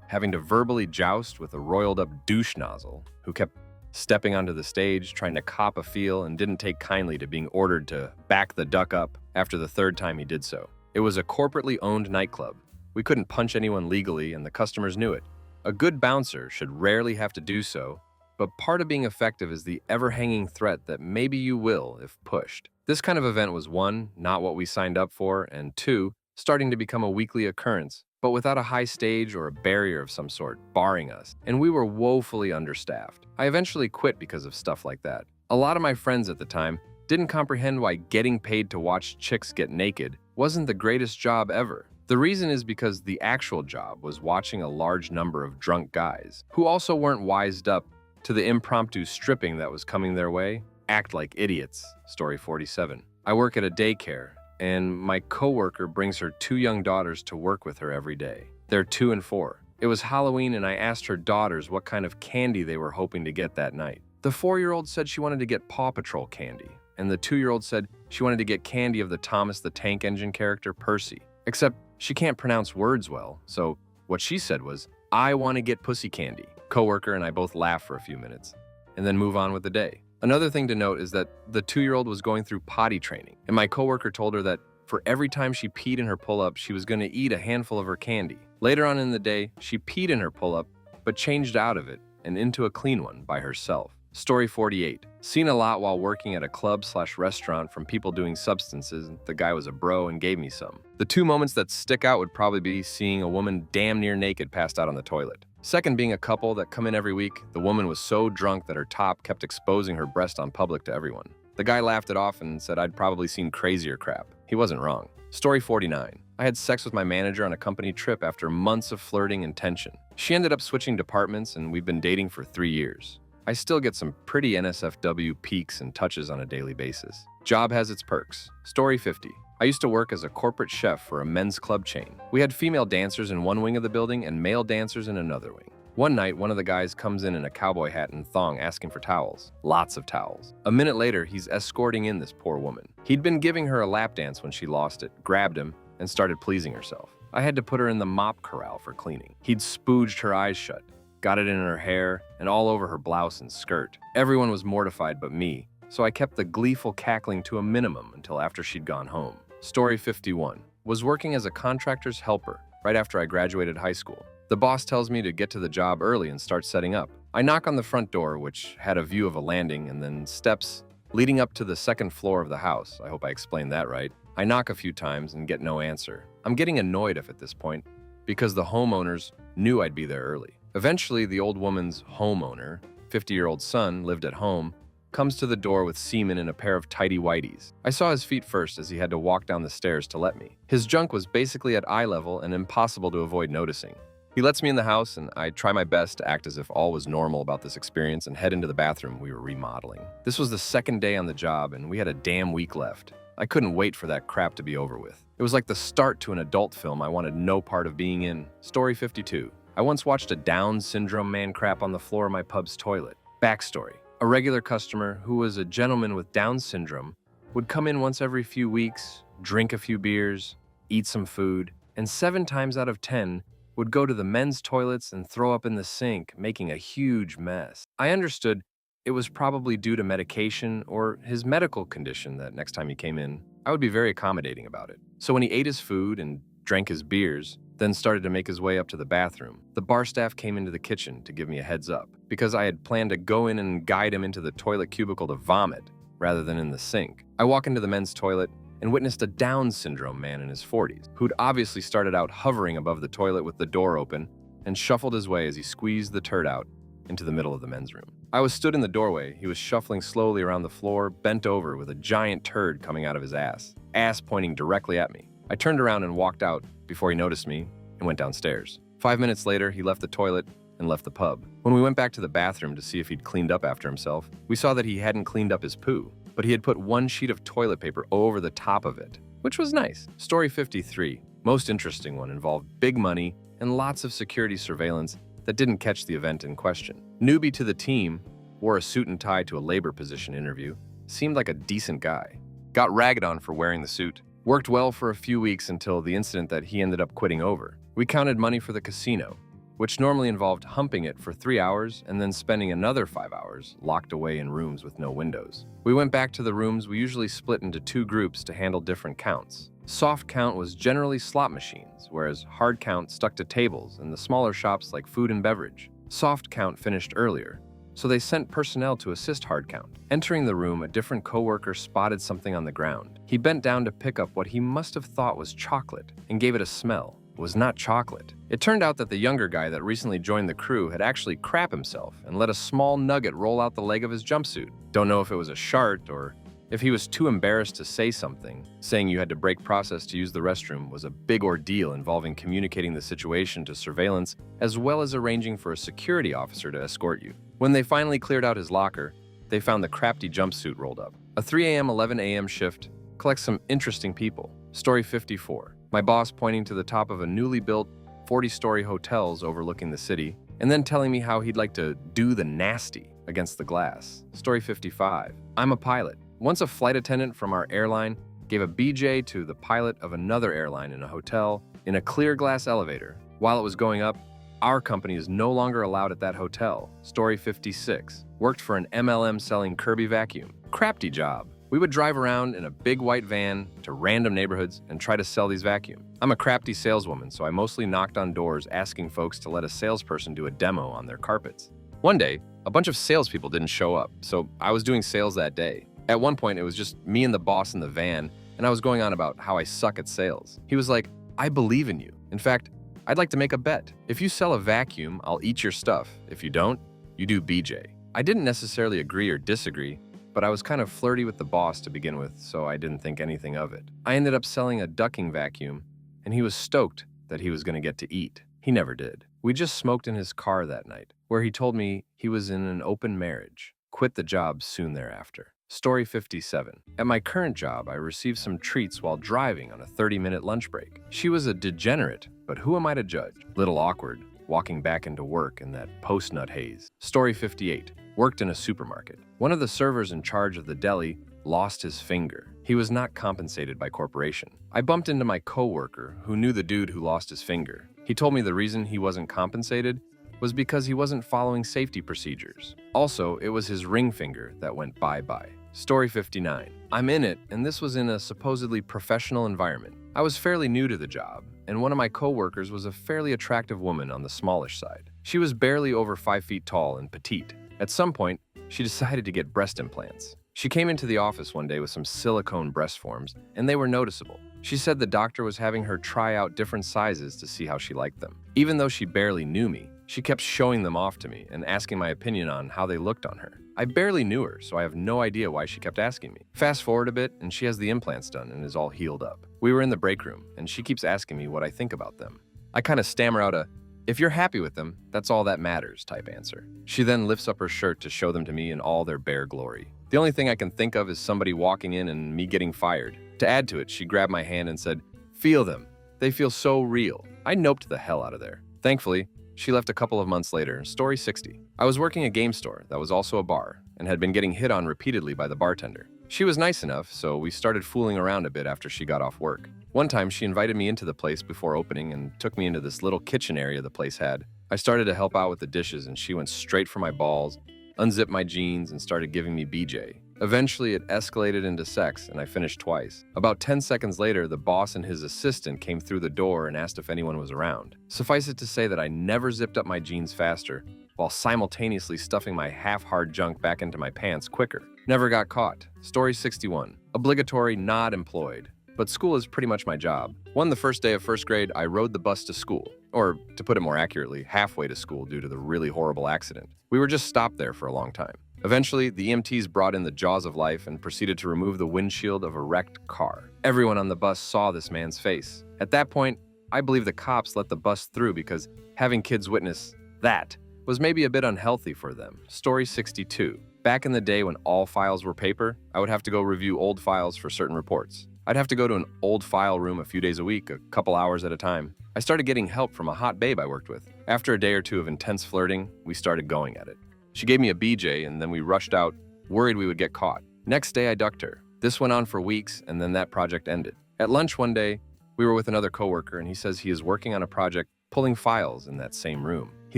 having to verbally joust with a roiled-up douche nozzle who kept stepping onto the stage, trying to cop a feel, and didn't take kindly to being ordered to back the duck up after the third time he did so. It was a corporately owned nightclub. We couldn't punch anyone legally, and the customers knew it. A good bouncer should rarely have to do so, but part of being effective is the ever-hanging threat that maybe you will if pushed. This kind of event was one, not what we signed up for, and two, starting to become a weekly occurrence, but without a high stage or a barrier of some sort barring us, and we were woefully understaffed. I eventually quit because of stuff like that. A lot of my friends at the time didn't comprehend why getting paid to watch chicks get naked wasn't the greatest job ever. The reason is because the actual job was watching a large number of drunk guys who also weren't wised up to the impromptu stripping that was coming their way act like idiots. Story 47. I work at a daycare, and my coworker brings her 2 young daughters to work with her every day. They're 2 and 4. It was Halloween, and I asked her daughters what kind of candy they were hoping to get that night. The 4-year-old said she wanted to get Paw Patrol candy, and the 2-year-old said she wanted to get candy of the Thomas the Tank Engine character, Percy. Except she can't pronounce words well, so what she said was, "I want to get pussy candy." Coworker and I both laughed for a few minutes, and then move on with the day. Another thing to note is that the 2-year-old was going through potty training, and my coworker told her that for every time she peed in her pull-up, she was going to eat a handful of her candy. Later on in the day, she peed in her pull-up, but changed out of it and into a clean one by herself. Story 48. Seen a lot while working at a club/restaurant from people doing substances. The guy was a bro and gave me some. The 2 moments that stick out would probably be seeing a woman damn near naked passed out on the toilet. Second being a couple that come in every week. The woman was so drunk that her top kept exposing her breast on public to everyone. The guy laughed it off and said I'd probably seen crazier crap. He wasn't wrong. Story 49. I had sex with my manager on a company trip after months of flirting and tension. She ended up switching departments, and we've been dating for 3 years. I still get some pretty NSFW peaks and touches on a daily basis. Job has its perks. Story 50. I used to work as a corporate chef for a men's club chain. We had female dancers in one wing of the building and male dancers in another wing. One night, one of the guys comes in a cowboy hat and thong asking for towels. Lots of towels. A minute later, he's escorting in this poor woman. He'd been giving her a lap dance when she lost it, grabbed him, and started pleasing herself. I had to put her in the mop corral for cleaning. He'd spooged her eyes shut, got it in her hair, and all over her blouse and skirt. Everyone was mortified but me, so I kept the gleeful cackling to a minimum until after she'd gone home. Story 51. Was working as a contractor's helper right after I graduated high school. The boss tells me to get to the job early and start setting up. I knock on the front door, which had a view of a landing, and then steps leading up to the second floor of the house. I hope I explained that right. I knock a few times and get no answer. I'm getting annoyed at this point because the homeowners knew I'd be there early. Eventually, the old woman's homeowner, 50-year-old son, lived at home, comes to the door with semen in a pair of tidy whities. I saw his feet first as he had to walk down the stairs to let me. His junk was basically at eye level and impossible to avoid noticing. He lets me in the house, and I try my best to act as if all was normal about this experience and head into the bathroom we were remodeling. This was the second day on the job, and we had a damn week left. I couldn't wait for that crap to be over with. It was like the start to an adult film I wanted no part of being in. Story 52. I once watched a Down syndrome man crap on the floor of my pub's toilet. Backstory. A regular customer, who was a gentleman with Down syndrome, would come in once every few weeks, drink a few beers, eat some food, and 7 times out of 10 would go to the men's toilets and throw up in the sink, making a huge mess. I understood it was probably due to medication or his medical condition that next time he came in, I would be very accommodating about it. So when he ate his food and drank his beers, then started to make his way up to the bathroom, the bar staff came into the kitchen to give me a heads up, because I had planned to go in and guide him into the toilet cubicle to vomit, rather than in the sink. I walk into the men's toilet and witnessed a Down syndrome man in his 40s, who'd obviously started out hovering above the toilet with the door open and shuffled his way as he squeezed the turd out into the middle of the men's room. I was stood in the doorway. He was shuffling slowly around the floor, bent over with a giant turd coming out of his ass pointing directly at me. I turned around and walked out before he noticed me and went downstairs. 5 minutes later, he left the toilet and left the pub. When we went back to the bathroom to see if he'd cleaned up after himself, we saw that he hadn't cleaned up his poo, but he had put 1 sheet of toilet paper over the top of it, which was nice. Story 53, most interesting one, involved big money and lots of security surveillance that didn't catch the event in question. Newbie to the team, wore a suit and tie to a labor position interview, seemed like a decent guy. Got ragged on for wearing the suit. Worked well for a few weeks until the incident that he ended up quitting over. We counted money for the casino, which normally involved humping it for 3 hours and then spending another 5 hours locked away in rooms with no windows. We went back to the rooms. We usually split into 2 groups to handle different counts. Soft count was generally slot machines, whereas hard count stuck to tables and the smaller shops like food and beverage. Soft count finished earlier, so they sent personnel to assist hard count. Entering the room, a different coworker spotted something on the ground. He bent down to pick up what he must have thought was chocolate and gave it a smell. It was not chocolate. It turned out that the younger guy that recently joined the crew had actually crapped himself and let a small nugget roll out the leg of his jumpsuit. Don't know if it was a shart or if he was too embarrassed to say something. Saying you had to break process to use the restroom was a big ordeal involving communicating the situation to surveillance as well as arranging for a security officer to escort you. When they finally cleared out his locker, they found the crafty jumpsuit rolled up. A 3 a.m. 11 a.m. shift collects some interesting people. Story 54. My boss pointing to the top of a newly built 40-story hotels overlooking the city, and then telling me how he'd like to do the nasty against the glass. Story 55. I'm a pilot. Once a flight attendant from our airline gave a BJ to the pilot of another airline in a hotel in a clear glass elevator. While it was going up, our company is no longer allowed at that hotel. Story 56. Worked for an MLM selling Kirby vacuum. Crafty job. We would drive around in a big white van to random neighborhoods and try to sell these vacuums. I'm a crafty saleswoman, so I mostly knocked on doors asking folks to let a salesperson do a demo on their carpets. One day, a bunch of salespeople didn't show up, so I was doing sales that day. At one point, it was just me and the boss in the van, and I was going on about how I suck at sales. He was like, I believe in you. In fact, I'd like to make a bet. If you sell a vacuum, I'll eat your stuff. If you don't, you do BJ. I didn't necessarily agree or disagree, but I was kind of flirty with the boss to begin with, so I didn't think anything of it. I ended up selling a ducking vacuum, and he was stoked that he was going to get to eat. He never did. We just smoked in his car that night, where he told me he was in an open marriage. Quit the job soon thereafter. Story 57. At my current job, I received some treats while driving on a 30-minute lunch break. She was a degenerate, but who am I to judge? Little awkward, walking back into work in that post-nut haze. Story 58. Worked in a supermarket. One of the servers in charge of the deli lost his finger. He was not compensated by corporation. I bumped into my coworker who knew the dude who lost his finger. He told me the reason he wasn't compensated was because he wasn't following safety procedures. Also, it was his ring finger that went bye-bye. Story 59. I'm in it, and this was in a supposedly professional environment. I was fairly new to the job, and one of my coworkers was a fairly attractive woman on the smallish side. She was barely over 5 feet tall and petite. At some point, she decided to get breast implants. She came into the office one day with some silicone breast forms, and they were noticeable. She said the doctor was having her try out different sizes to see how she liked them. Even though she barely knew me, she kept showing them off to me and asking my opinion on how they looked on her. I barely knew her, so I have no idea why she kept asking me. Fast forward a bit, and she has the implants done and is all healed up. We were in the break room, and she keeps asking me what I think about them. I kind of stammer out a, "If you're happy with them, that's all that matters" type answer. She then lifts up her shirt to show them to me in all their bare glory. The only thing I can think of is somebody walking in and me getting fired. To add to it, she grabbed my hand and said, "Feel them. They feel so real." I noped the hell out of there. Thankfully, she left a couple of months later. Story 60. I was working a game store that was also a bar and had been getting hit on repeatedly by the bartender. She was nice enough, so we started fooling around a bit after she got off work. One time, she invited me into the place before opening and took me into this little kitchen area the place had. I started to help out with the dishes, and she went straight for my balls, unzipped my jeans, and started giving me BJ. Eventually, it escalated into sex, and I finished twice. About 10 seconds later, the boss and his assistant came through the door and asked if anyone was around. Suffice it to say that I never zipped up my jeans faster, while simultaneously stuffing my half-hard junk back into my pants quicker. Never got caught. Story 61. Obligatory, not employed. But school is pretty much my job. The first day of first grade, I rode the bus to school. Or, to put it more accurately, halfway to school due to the really horrible accident. We were just stopped there for a long time. Eventually, the EMTs brought in the jaws of life and proceeded to remove the windshield of a wrecked car. Everyone on the bus saw this man's face. At that point, I believe the cops let the bus through because having kids witness that was maybe a bit unhealthy for them. Story 62. Back in the day when all files were paper, I would have to go review old files for certain reports. I'd have to go to an old file room a few days a week, a couple hours at a time. I started getting help from a hot babe I worked with. After a day or two of intense flirting, we started going at it. She gave me a BJ and then we rushed out, worried we would get caught. Next day, I ducked her. This went on for weeks and then that project ended. At lunch one day, we were with another coworker and he says he is working on a project pulling files in that same room. He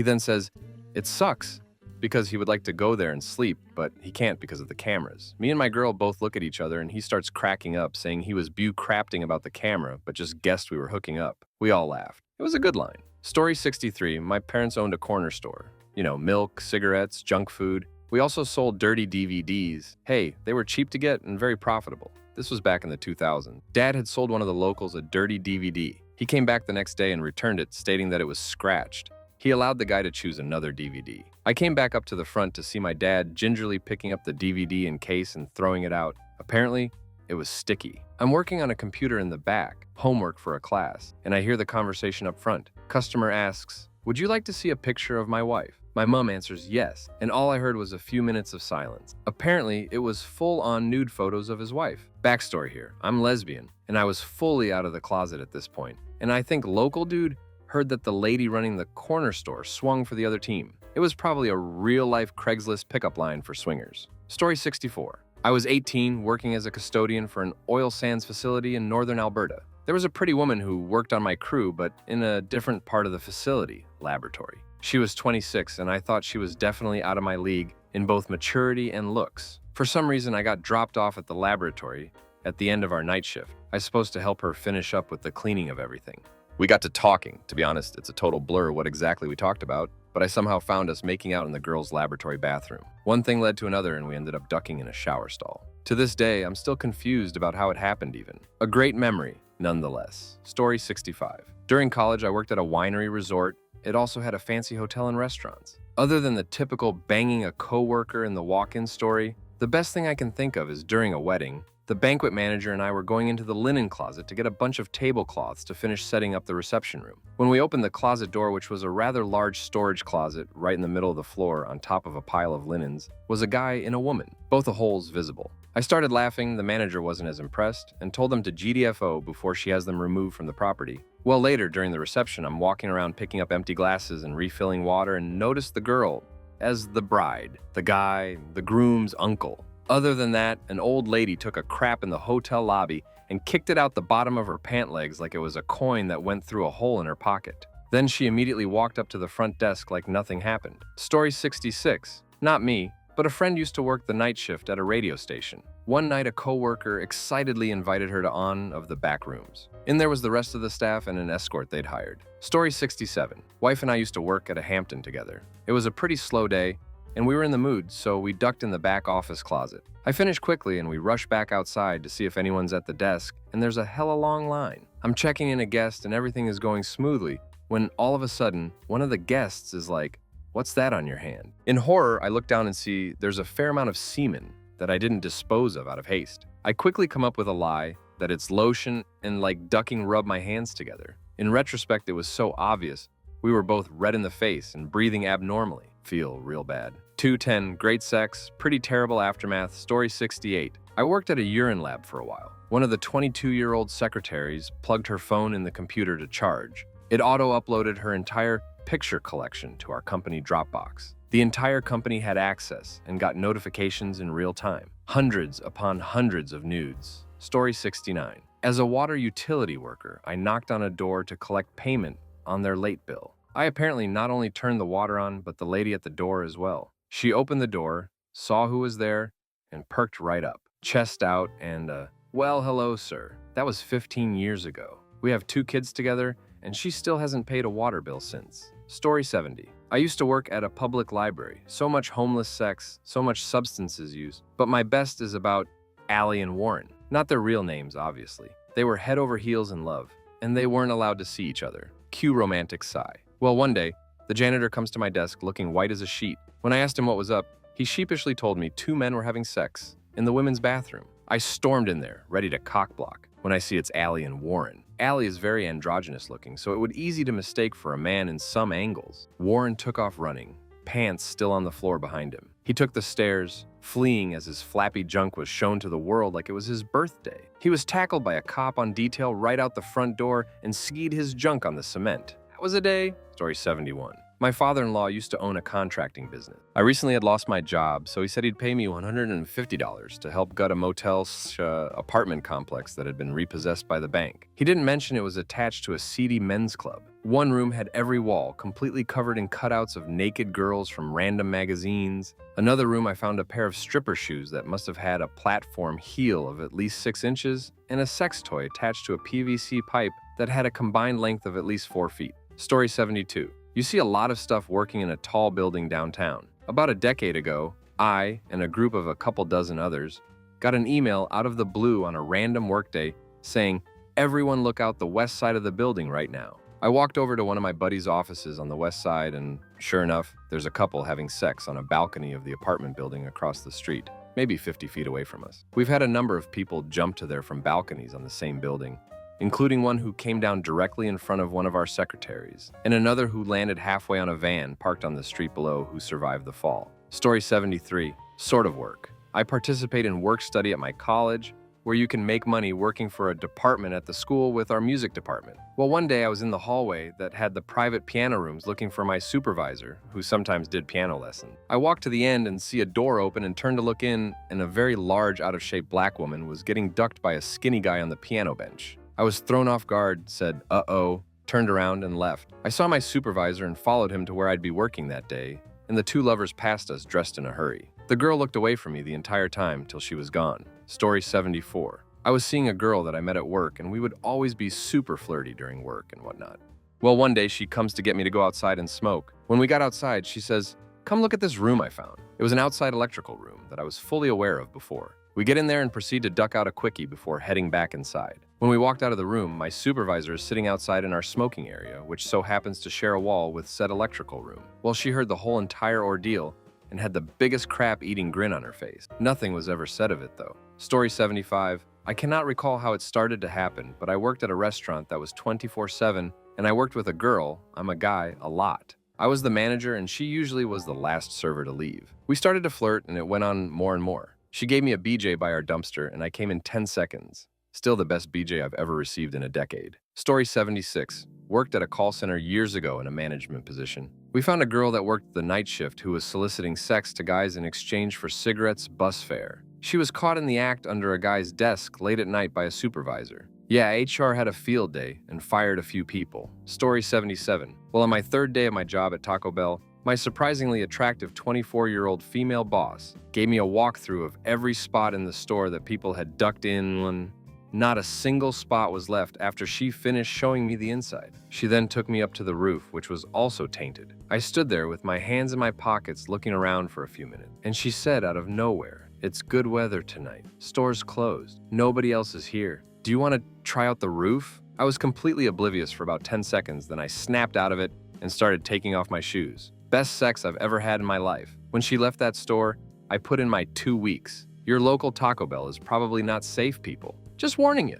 then says, "It sucks," because he would like to go there and sleep, but he can't because of the cameras. Me and my girl both look at each other and he starts cracking up, saying he was crafting about the camera, but just guessed we were hooking up. We all laughed. It was a good line. Story 63, my parents owned a corner store. You know, milk, cigarettes, junk food. We also sold dirty DVDs. Hey, they were cheap to get and very profitable. This was back in the 2000s. Dad had sold one of the locals a dirty DVD. He came back the next day and returned it, stating that it was scratched. He allowed the guy to choose another DVD. I came back up to the front to see my dad gingerly picking up the DVD in case and throwing it out. Apparently, it was sticky. I'm working on a computer in the back, homework for a class, and I hear the conversation up front. Customer asks, "Would you like to see a picture of my wife?" My mom answers yes, and all I heard was a few minutes of silence. Apparently, it was full-on nude photos of his wife. Backstory here, I'm lesbian, and I was fully out of the closet at this point. And I think local dude heard that the lady running the corner store swung for the other team. It was probably a real-life Craigslist pickup line for swingers. Story 64. I was 18, working as a custodian for an oil sands facility in northern Alberta. There was a pretty woman who worked on my crew, but in a different part of the facility, laboratory. She was 26, and I thought she was definitely out of my league in both maturity and looks. For some reason, I got dropped off at the laboratory at the end of our night shift. I was supposed to help her finish up with the cleaning of everything. We got to talking. To be honest, it's a total blur what exactly we talked about, but I somehow found us making out in the girls' laboratory bathroom. One thing led to another, and we ended up ducking in a shower stall. To this day, I'm still confused about how it happened even. A great memory, nonetheless. Story 65. During college, I worked at a winery resort. It also had a fancy hotel and restaurants. Other than the typical banging a coworker in the walk-in story, the best thing I can think of is during a wedding, the banquet manager and I were going into the linen closet to get a bunch of tablecloths to finish setting up the reception room. When we opened the closet door, which was a rather large storage closet right in the middle of the floor on top of a pile of linens, was a guy and a woman, both the holes visible. I started laughing, the manager wasn't as impressed, and told them to GDFO before she has them removed from the property. Well, later during the reception, I'm walking around picking up empty glasses and refilling water and noticed the girl as the bride, the guy, the groom's uncle. Other than that, an old lady took a crap in the hotel lobby and kicked it out the bottom of her pant legs like it was a coin that went through a hole in her pocket. Then she immediately walked up to the front desk like nothing happened. Story 66. Not me, but a friend used to work the night shift at a radio station. One night, a coworker excitedly invited her to one of the back rooms. In there was the rest of the staff and an escort they'd hired. Story 67. Wife and I used to work at a Hampton together. It was a pretty slow day, and we were in the mood, so we ducked in the back office closet. I finished quickly and we rushed back outside to see if anyone's at the desk, and there's a hella long line. I'm checking in a guest and everything is going smoothly when all of a sudden, one of the guests is like, "What's that on your hand?" In horror, I look down and see there's a fair amount of semen that I didn't dispose of out of haste. I quickly come up with a lie that it's lotion and like ducking rub my hands together. In retrospect, it was so obvious. We were both red in the face and breathing abnormally. Feel real bad. 210, great sex, pretty terrible aftermath. Story 68. I worked at a urine lab for a while. One of the 22-year-old secretaries plugged her phone in the computer to charge. It auto-uploaded her entire picture collection to our company Dropbox. The entire company had access and got notifications in real time. Hundreds upon hundreds of nudes. Story 69. As a water utility worker, I knocked on a door to collect payment on their late bill. I apparently not only turned the water on, but the lady at the door as well. She opened the door, saw who was there, and perked right up. Chest out and, "Well, hello, sir. That was 15 years ago. We have 2 kids together, and she still hasn't paid a water bill since." Story 70. I used to work at a public library. So much homeless sex, so much substances use. But my best is about Allie and Warren. Not their real names, obviously. They were head over heels in love, and they weren't allowed to see each other. Cue romantic sigh. Well, one day, the janitor comes to my desk looking white as a sheet. When I asked him what was up, he sheepishly told me 2 men were having sex in the women's bathroom. I stormed in there, ready to cockblock, when I see it's Allie and Warren. Allie is very androgynous looking, so it would easy to mistake for a man in some angles. Warren took off running, pants still on the floor behind him. He took the stairs, fleeing as his flappy junk was shown to the world like it was his birthday. He was tackled by a cop on detail right out the front door and skied his junk on the cement. That was a day. Story 71. My father-in-law used to own a contracting business. I recently had lost my job, so he said he'd pay me $150 to help gut a apartment complex that had been repossessed by the bank. He didn't mention it was attached to a seedy men's club. One room had every wall completely covered in cutouts of naked girls from random magazines. Another room I found a pair of stripper shoes that must have had a platform heel of at least 6 inches and a sex toy attached to a PVC pipe that had a combined length of at least 4 feet. Story 72. You see a lot of stuff working in a tall building downtown. About a decade ago, I, and a group of a couple dozen others, got an email out of the blue on a random workday saying, "Everyone look out the west side of the building right now." I walked over to one of my buddy's offices on the west side and, sure enough, there's a couple having sex on a balcony of the apartment building across the street, maybe 50 feet away from us. We've had a number of people jump to there from balconies on the same building, including one who came down directly in front of one of our secretaries, and another who landed halfway on a van parked on the street below who survived the fall. Story 73. Sort of work. I participate in work study at my college, where you can make money working for a department at the school with our music department. Well, one day I was in the hallway that had the private piano rooms looking for my supervisor, who sometimes did piano lessons. I walked to the end and see a door open and turned to look in, and a very large, out-of-shape black woman was getting ducked by a skinny guy on the piano bench. I was thrown off guard, said, "Uh-oh," turned around and left. I saw my supervisor and followed him to where I'd be working that day, and the two lovers passed us dressed in a hurry. The girl looked away from me the entire time till she was gone. Story 74. I was seeing a girl that I met at work, and we would always be super flirty during work and whatnot. Well, one day she comes to get me to go outside and smoke. When we got outside, she says, "Come look at this room I found." It was an outside electrical room that I was fully aware of before. We get in there and proceed to duck out a quickie before heading back inside. When we walked out of the room, my supervisor is sitting outside in our smoking area, which so happens to share a wall with said electrical room. Well, she heard the whole entire ordeal and had the biggest crap-eating grin on her face. Nothing was ever said of it, though. Story 75. I cannot recall how it started to happen, but I worked at a restaurant that was 24/7, and I worked with a girl, I'm a guy, a lot. I was the manager, and she usually was the last server to leave. We started to flirt, and it went on more and more. She gave me a BJ by our dumpster, and I came in 10 seconds. Still the best BJ I've ever received in a decade. Story 76. Worked at a call center years ago in a management position. We found a girl that worked the night shift who was soliciting sex to guys in exchange for cigarettes, bus fare. She was caught in the act under a guy's desk late at night by a supervisor. Yeah, HR had a field day and fired a few people. Story 77. Well, on my third day of my job at Taco Bell, my surprisingly attractive 24-year-old female boss gave me a walkthrough of every spot in the store that people had ducked in when not a single spot was left after she finished showing me the inside. She then took me up to the roof, which was also tainted. I stood there with my hands in my pockets looking around for a few minutes, and she said out of nowhere, "It's good weather tonight. Store's closed. Nobody else is here. Do you want to try out the roof?" I was completely oblivious for about 10 seconds, then I snapped out of it and started taking off my shoes. Best sex I've ever had in my life. When she left that store, I put in my 2 weeks. Your local Taco Bell is probably not safe, people. Just warning you.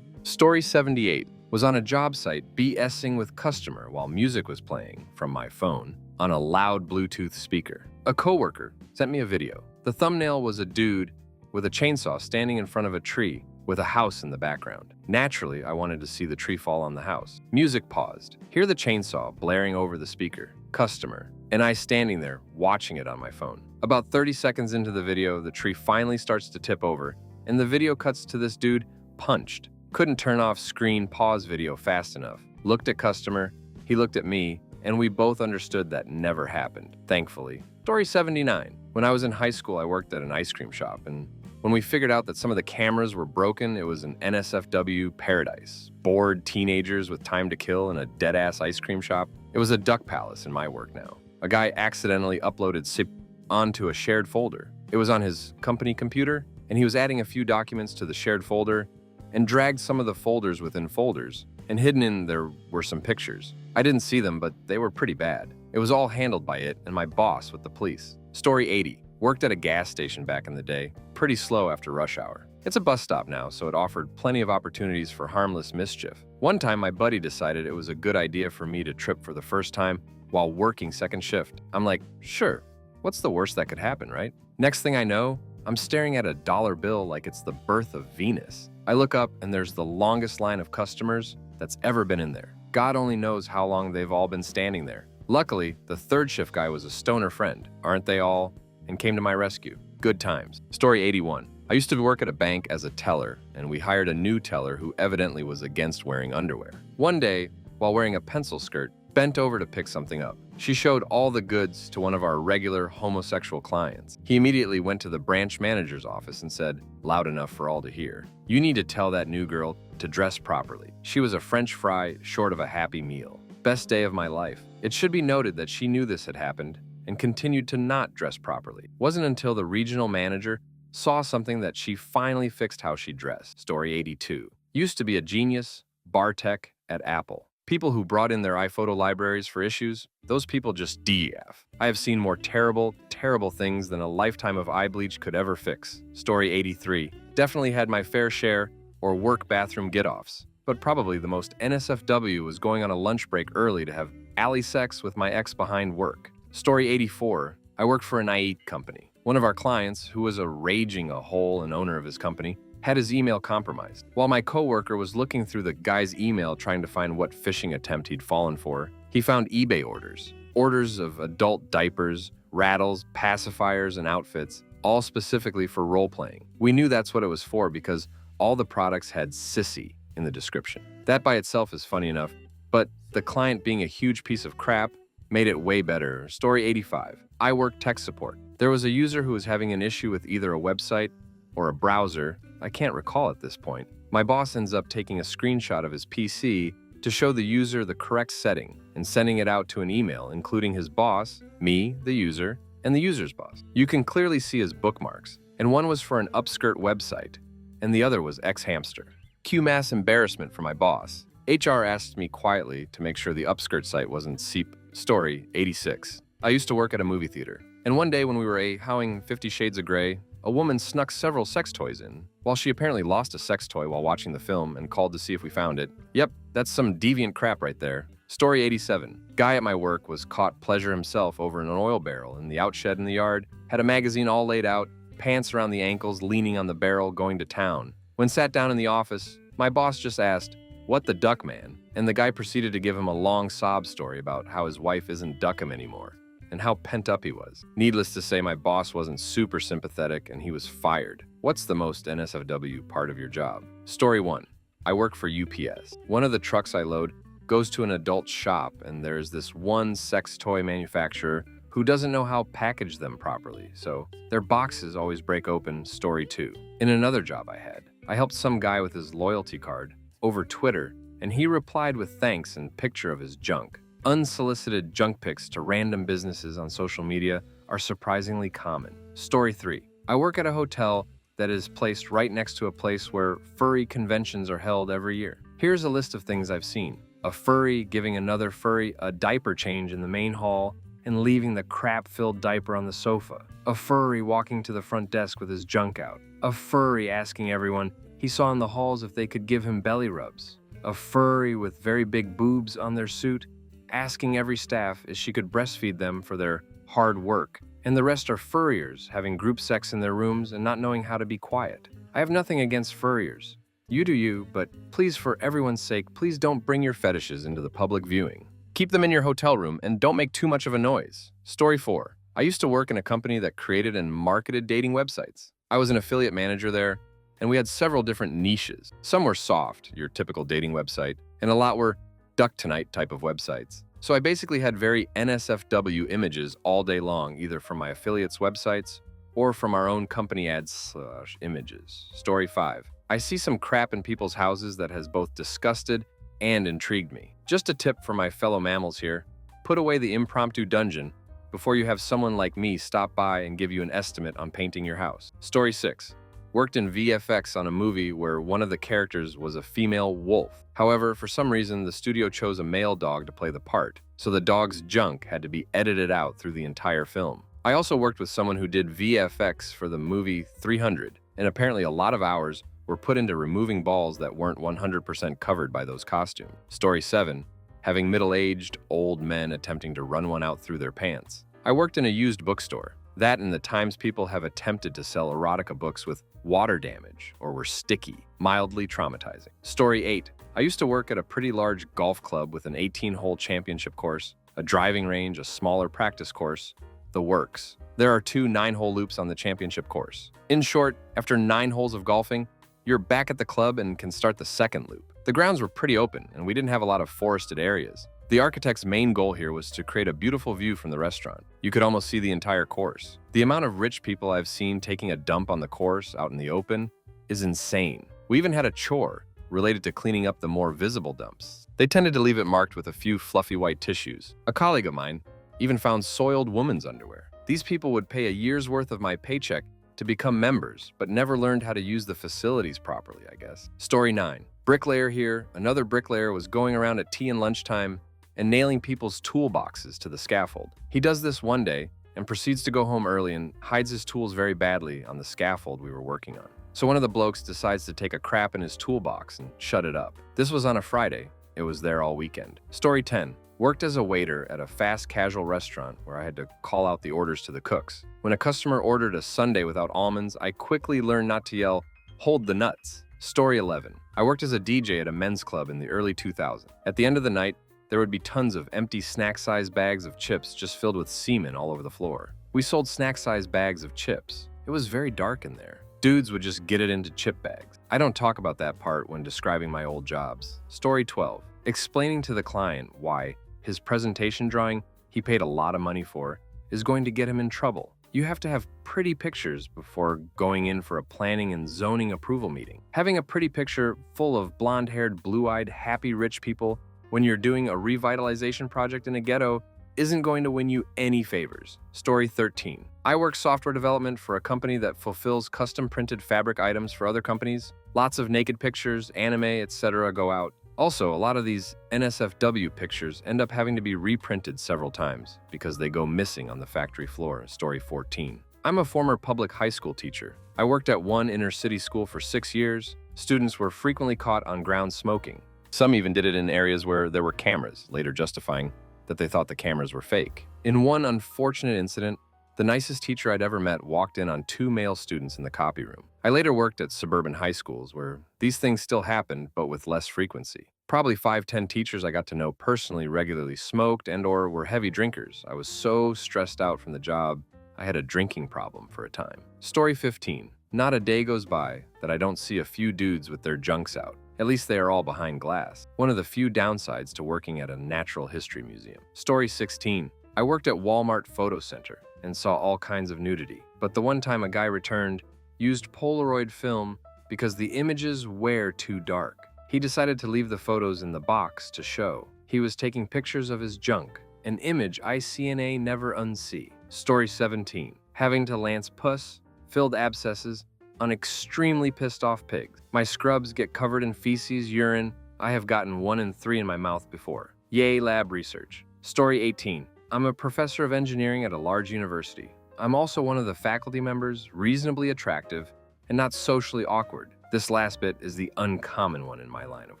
Story 78. Was on a job site BSing with customer while music was playing from my phone on a loud Bluetooth speaker. A coworker sent me a video. The thumbnail was a dude with a chainsaw standing in front of a tree with a house in the background. Naturally, I wanted to see the tree fall on the house. Music paused. Hear the chainsaw blaring over the speaker. Customer. And I standing there watching it on my phone. About 30 seconds into the video, the tree finally starts to tip over, and the video cuts to this dude punched. Couldn't turn off screen pause video fast enough. Looked at customer, he looked at me, and we both understood that never happened, thankfully. Story 79. When I was in high school, I worked at an ice cream shop, and when we figured out that some of the cameras were broken, it was an NSFW paradise. Bored teenagers with time to kill in a dead-ass ice cream shop. It was a duck palace in my work now. A guy accidentally uploaded SIP onto a shared folder. It was on his company computer, and he was adding a few documents to the shared folder and dragged some of the folders within folders, and hidden in there were some pictures. I didn't see them, but they were pretty bad. It was all handled by it and my boss with the police. Story 80. Worked at a gas station back in the day, pretty slow after rush hour. It's a bus stop now, so it offered plenty of opportunities for harmless mischief. One time my buddy decided it was a good idea for me to trip for the first time while working second shift. I'm like, sure, what's the worst that could happen, right? Next thing I know, I'm staring at a dollar bill like it's the birth of Venus. I look up and there's the longest line of customers that's ever been in there. God only knows how long they've all been standing there. Luckily, the third shift guy was a stoner friend, aren't they all, and came to my rescue. Good times. Story 81. I used to work at a bank as a teller, and we hired a new teller who evidently was against wearing underwear. One day, while wearing a pencil skirt, bent over to pick something up. She showed all the goods to one of our regular homosexual clients. He immediately went to the branch manager's office and said, loud enough for all to hear, "You need to tell that new girl to dress properly. She was a French fry short of a Happy Meal. Best day of my life." It should be noted that she knew this had happened and continued to not dress properly. It wasn't until the regional manager saw something that she finally fixed how she dressed. Story 82. Used to be a genius, bar tech at Apple. People who brought in their iPhoto libraries for issues, those people just DF. I have seen more terrible, terrible things than a lifetime of eye bleach could ever fix. Story 83. Definitely had my fair share or work bathroom get-offs, but probably the most NSFW was going on a lunch break early to have alley sex with my ex behind work. Story 84. I worked for an IE company. One of our clients, who was a raging a hole and owner of his company, had his email compromised. While my coworker was looking through the guy's email trying to find what phishing attempt he'd fallen for, he found eBay orders. Orders of adult diapers, rattles, pacifiers, and outfits, all specifically for role-playing. We knew that's what it was for because all the products had sissy in the description. That by itself is funny enough, but the client being a huge piece of crap made it way better. Story 85. I work tech support. There was a user who was having an issue with either a website or a browser. I can't recall at this point. My boss ends up taking a screenshot of his PC to show the user the correct setting and sending it out to an email, including his boss, me, the user, and the user's boss. You can clearly see his bookmarks, and one was for an upskirt website, and the other was X-Hamster. Cue mass embarrassment for my boss. HR asked me quietly to make sure the upskirt site wasn't seep. Story 86. I used to work at a movie theater, and one day when we were howling 50 Shades of Grey, a woman snuck several sex toys in. While she apparently lost a sex toy while watching the film and called to see if we found it. Yep, that's some deviant crap right there. Story 87. Guy at my work was caught pleasure himself over in an oil barrel in the outshed in the yard, had a magazine all laid out, pants around the ankles, leaning on the barrel, going to town. When sat down in the office, my boss just asked, "What the duck, man?" And the guy proceeded to give him a long sob story about how his wife isn't duck him anymore, and how pent up he was. Needless to say, my boss wasn't super sympathetic and he was fired. What's the most NSFW part of your job? Story 1. I work for UPS. One of the trucks I load goes to an adult shop, and there's this one sex toy manufacturer who doesn't know how to package them properly, so their boxes always break open. Story 2. In another job I had, I helped some guy with his loyalty card over Twitter, and he replied with thanks and picture of his junk. Unsolicited junk pics to random businesses on social media are surprisingly common. Story 3. I work at a hotel that is placed right next to a place where furry conventions are held every year. Here's a list of things I've seen. A furry giving another furry a diaper change in the main hall and leaving the crap-filled diaper on the sofa. A furry walking to the front desk with his junk out. A furry asking everyone he saw in the halls if they could give him belly rubs. A furry with very big boobs on their suit asking every staff if she could breastfeed them for their hard work. And the rest are furriers having group sex in their rooms and not knowing how to be quiet. I have nothing against furriers. You do you, but please, for everyone's sake, please don't bring your fetishes into the public viewing. Keep them in your hotel room and don't make too much of a noise. Story 4. I used to work in a company that created and marketed dating websites. I was an affiliate manager there, and we had several different niches. Some were soft, your typical dating website, and a lot were Duck Tonight type of websites. So I basically had very NSFW images all day long, either from my affiliates' websites or from our own company ads/images. Story 5. I see some crap in people's houses that has both disgusted and intrigued me. Just a tip for my fellow mammals here, put away the impromptu dungeon before you have someone like me stop by and give you an estimate on painting your house. Story 6. Worked in VFX on a movie where one of the characters was a female wolf. However, for some reason, the studio chose a male dog to play the part, so the dog's junk had to be edited out through the entire film. I also worked with someone who did VFX for the movie 300, and apparently a lot of hours were put into removing balls that weren't 100% covered by those costumes. Story 7. Having middle-aged, old men attempting to run one out through their pants. I worked in a used bookstore. That and the times people have attempted to sell erotica books with water damage or were sticky, mildly traumatizing. Story 8. I used to work at a pretty large golf club with an 18-hole championship course. a driving range, a smaller practice course, the works. There are 2 9-hole loops on the championship course. In short, after 9 holes of golfing, you're back at the club and can start the second loop. The grounds were pretty open, and we didn't have a lot of forested areas. The architect's main goal here was to create a beautiful view from the restaurant. You could almost see the entire course. The amount of rich people I've seen taking a dump on the course out in the open is insane. We even had a chore related to cleaning up the more visible dumps. They tended to leave it marked with a few fluffy white tissues. A colleague of mine even found soiled women's underwear. These people would pay a year's worth of my paycheck to become members, but never learned how to use the facilities properly, I guess. Story 9. Bricklayer here. Another bricklayer was going around at tea and lunchtime and nailing people's toolboxes to the scaffold. He does this one day and proceeds to go home early and hides his tools very badly on the scaffold we were working on. So one of the blokes decides to take a crap in his toolbox and shut it up. This was on a Friday. It was there all weekend. Story 10. Worked as a waiter at a fast casual restaurant where I had to call out the orders to the cooks. When a customer ordered a sundae without almonds, I quickly learned not to yell, "Hold the nuts." Story 11. I worked as a DJ at a men's club in the early 2000s. At the end of the night, there would be tons of empty snack-sized bags of chips just filled with semen all over the floor. We sold snack-sized bags of chips. It was very dark in there. Dudes would just get it into chip bags. I don't talk about that part when describing my old jobs. Story 12. Explaining to the client why his presentation drawing he paid a lot of money for is going to get him in trouble. You have to have pretty pictures before going in for a planning and zoning approval meeting. Having a pretty picture full of blonde-haired, blue-eyed, happy rich people when you're doing a revitalization project in a ghetto isn't going to win you any favors. Story 13. I work software development for a company that fulfills custom-printed fabric items for other companies. Lots of naked pictures, anime, etc. go out. Also, a lot of these NSFW pictures end up having to be reprinted several times because they go missing on the factory floor. Story 14. I'm a former public high school teacher. I worked at one inner-city school for 6 years. Students were frequently caught on ground smoking. Some even did it in areas where there were cameras, later justifying that they thought the cameras were fake. In one unfortunate incident, the nicest teacher I'd ever met walked in on 2 male students in the copy room. I later worked at suburban high schools where these things still happened, but with less frequency. Probably 5-10 teachers I got to know personally regularly smoked and/or were heavy drinkers. I was so stressed out from the job, I had a drinking problem for a time. Story 15. Not a day goes by that I don't see a few dudes with their junks out. At least they are all behind glass. One of the few downsides to working at a natural history museum. Story 16. I worked at Walmart Photo Center and saw all kinds of nudity. But the one time a guy returned, used Polaroid film because the images were too dark. He decided to leave the photos in the box to show. He was taking pictures of his junk, an image ICNA never unsee. Story 17. Having to lance pus, filled abscesses, on extremely pissed off pigs. My scrubs get covered in feces, urine. I have gotten 1 and 3 in my mouth before. Yay, lab research. Story 18. I'm a professor of engineering at a large university. I'm also one of the faculty members, reasonably attractive, and not socially awkward. This last bit is the uncommon one in my line of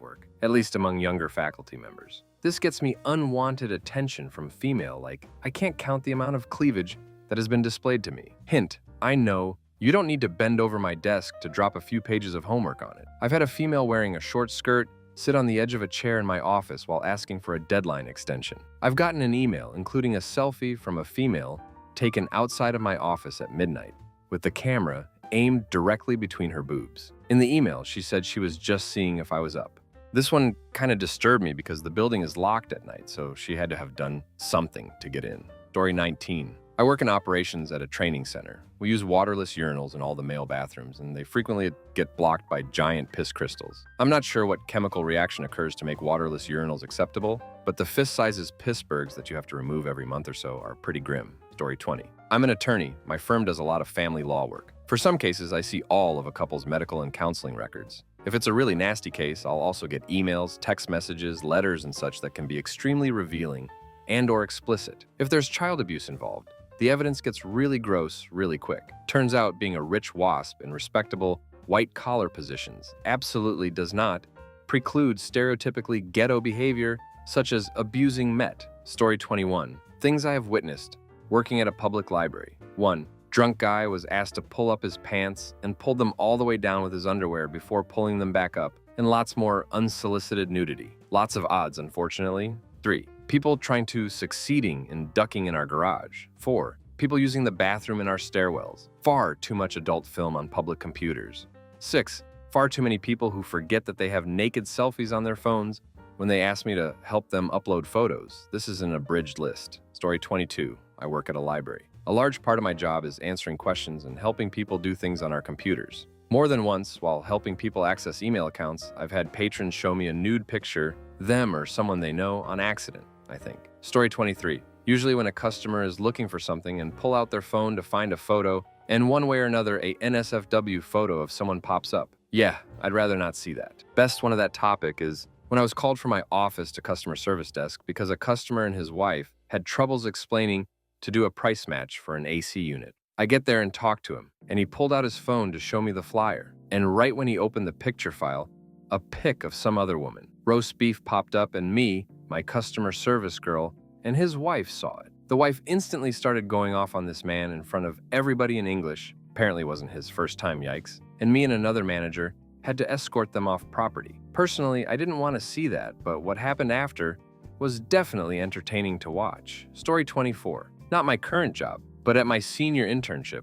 work, at least among younger faculty members. This gets me unwanted attention from female, like I can't count the amount of cleavage that has been displayed to me. Hint, I know you don't need to bend over my desk to drop a few pages of homework on it. I've had a female wearing a short skirt sit on the edge of a chair in my office while asking for a deadline extension. I've gotten an email including a selfie from a female taken outside of my office at midnight with the camera aimed directly between her boobs. In the email, she said she was just seeing if I was up. This one kind of disturbed me because the building is locked at night, so she had to have done something to get in. Story 19. I work in operations at a training center. We use waterless urinals in all the male bathrooms, and they frequently get blocked by giant piss crystals. I'm not sure what chemical reaction occurs to make waterless urinals acceptable, but the fist-sizes pissbergs that you have to remove every month or so are pretty grim. Story 20. I'm an attorney. My firm does a lot of family law work. For some cases, I see all of a couple's medical and counseling records. If it's a really nasty case, I'll also get emails, text messages, letters, and such that can be extremely revealing and/or explicit. If there's child abuse involved, the evidence gets really gross really quick. Turns out being a rich wasp in respectable, white-collar positions absolutely does not preclude stereotypically ghetto behavior such as abusing Met. Story 21. Things I have witnessed working at a public library. 1. Drunk guy was asked to pull up his pants and pulled them all the way down with his underwear before pulling them back up, and lots more unsolicited nudity. Lots of odds, unfortunately. 3. People trying to succeeding in ducking in our garage. 4. People using the bathroom in our stairwells. Far too much adult film on public computers. 6. Far too many people who forget that they have naked selfies on their phones when they ask me to help them upload photos. This is an abridged list. Story 22. I work at a library. A large part of my job is answering questions and helping people do things on our computers. More than once, while helping people access email accounts, I've had patrons show me a nude picture, them or someone they know, on accident, I think. Story 23. Usually when a customer is looking for something and pull out their phone to find a photo, and one way or another a NSFW photo of someone pops up. Yeah, I'd rather not see that. Best one of that topic is when I was called from my office to customer service desk because a customer and his wife had troubles explaining to do a price match for an AC unit. I get there and talk to him, and he pulled out his phone to show me the flyer. And right when he opened the picture file, a pic of some other woman. Roast beef popped up, and me, my customer service girl, and his wife saw it. The wife instantly started going off on this man in front of everybody in English. Apparently wasn't his first time, yikes. And me and another manager had to escort them off property. Personally, I didn't want to see that, but what happened after was definitely entertaining to watch. Story 24. Not my current job, but at my senior internship,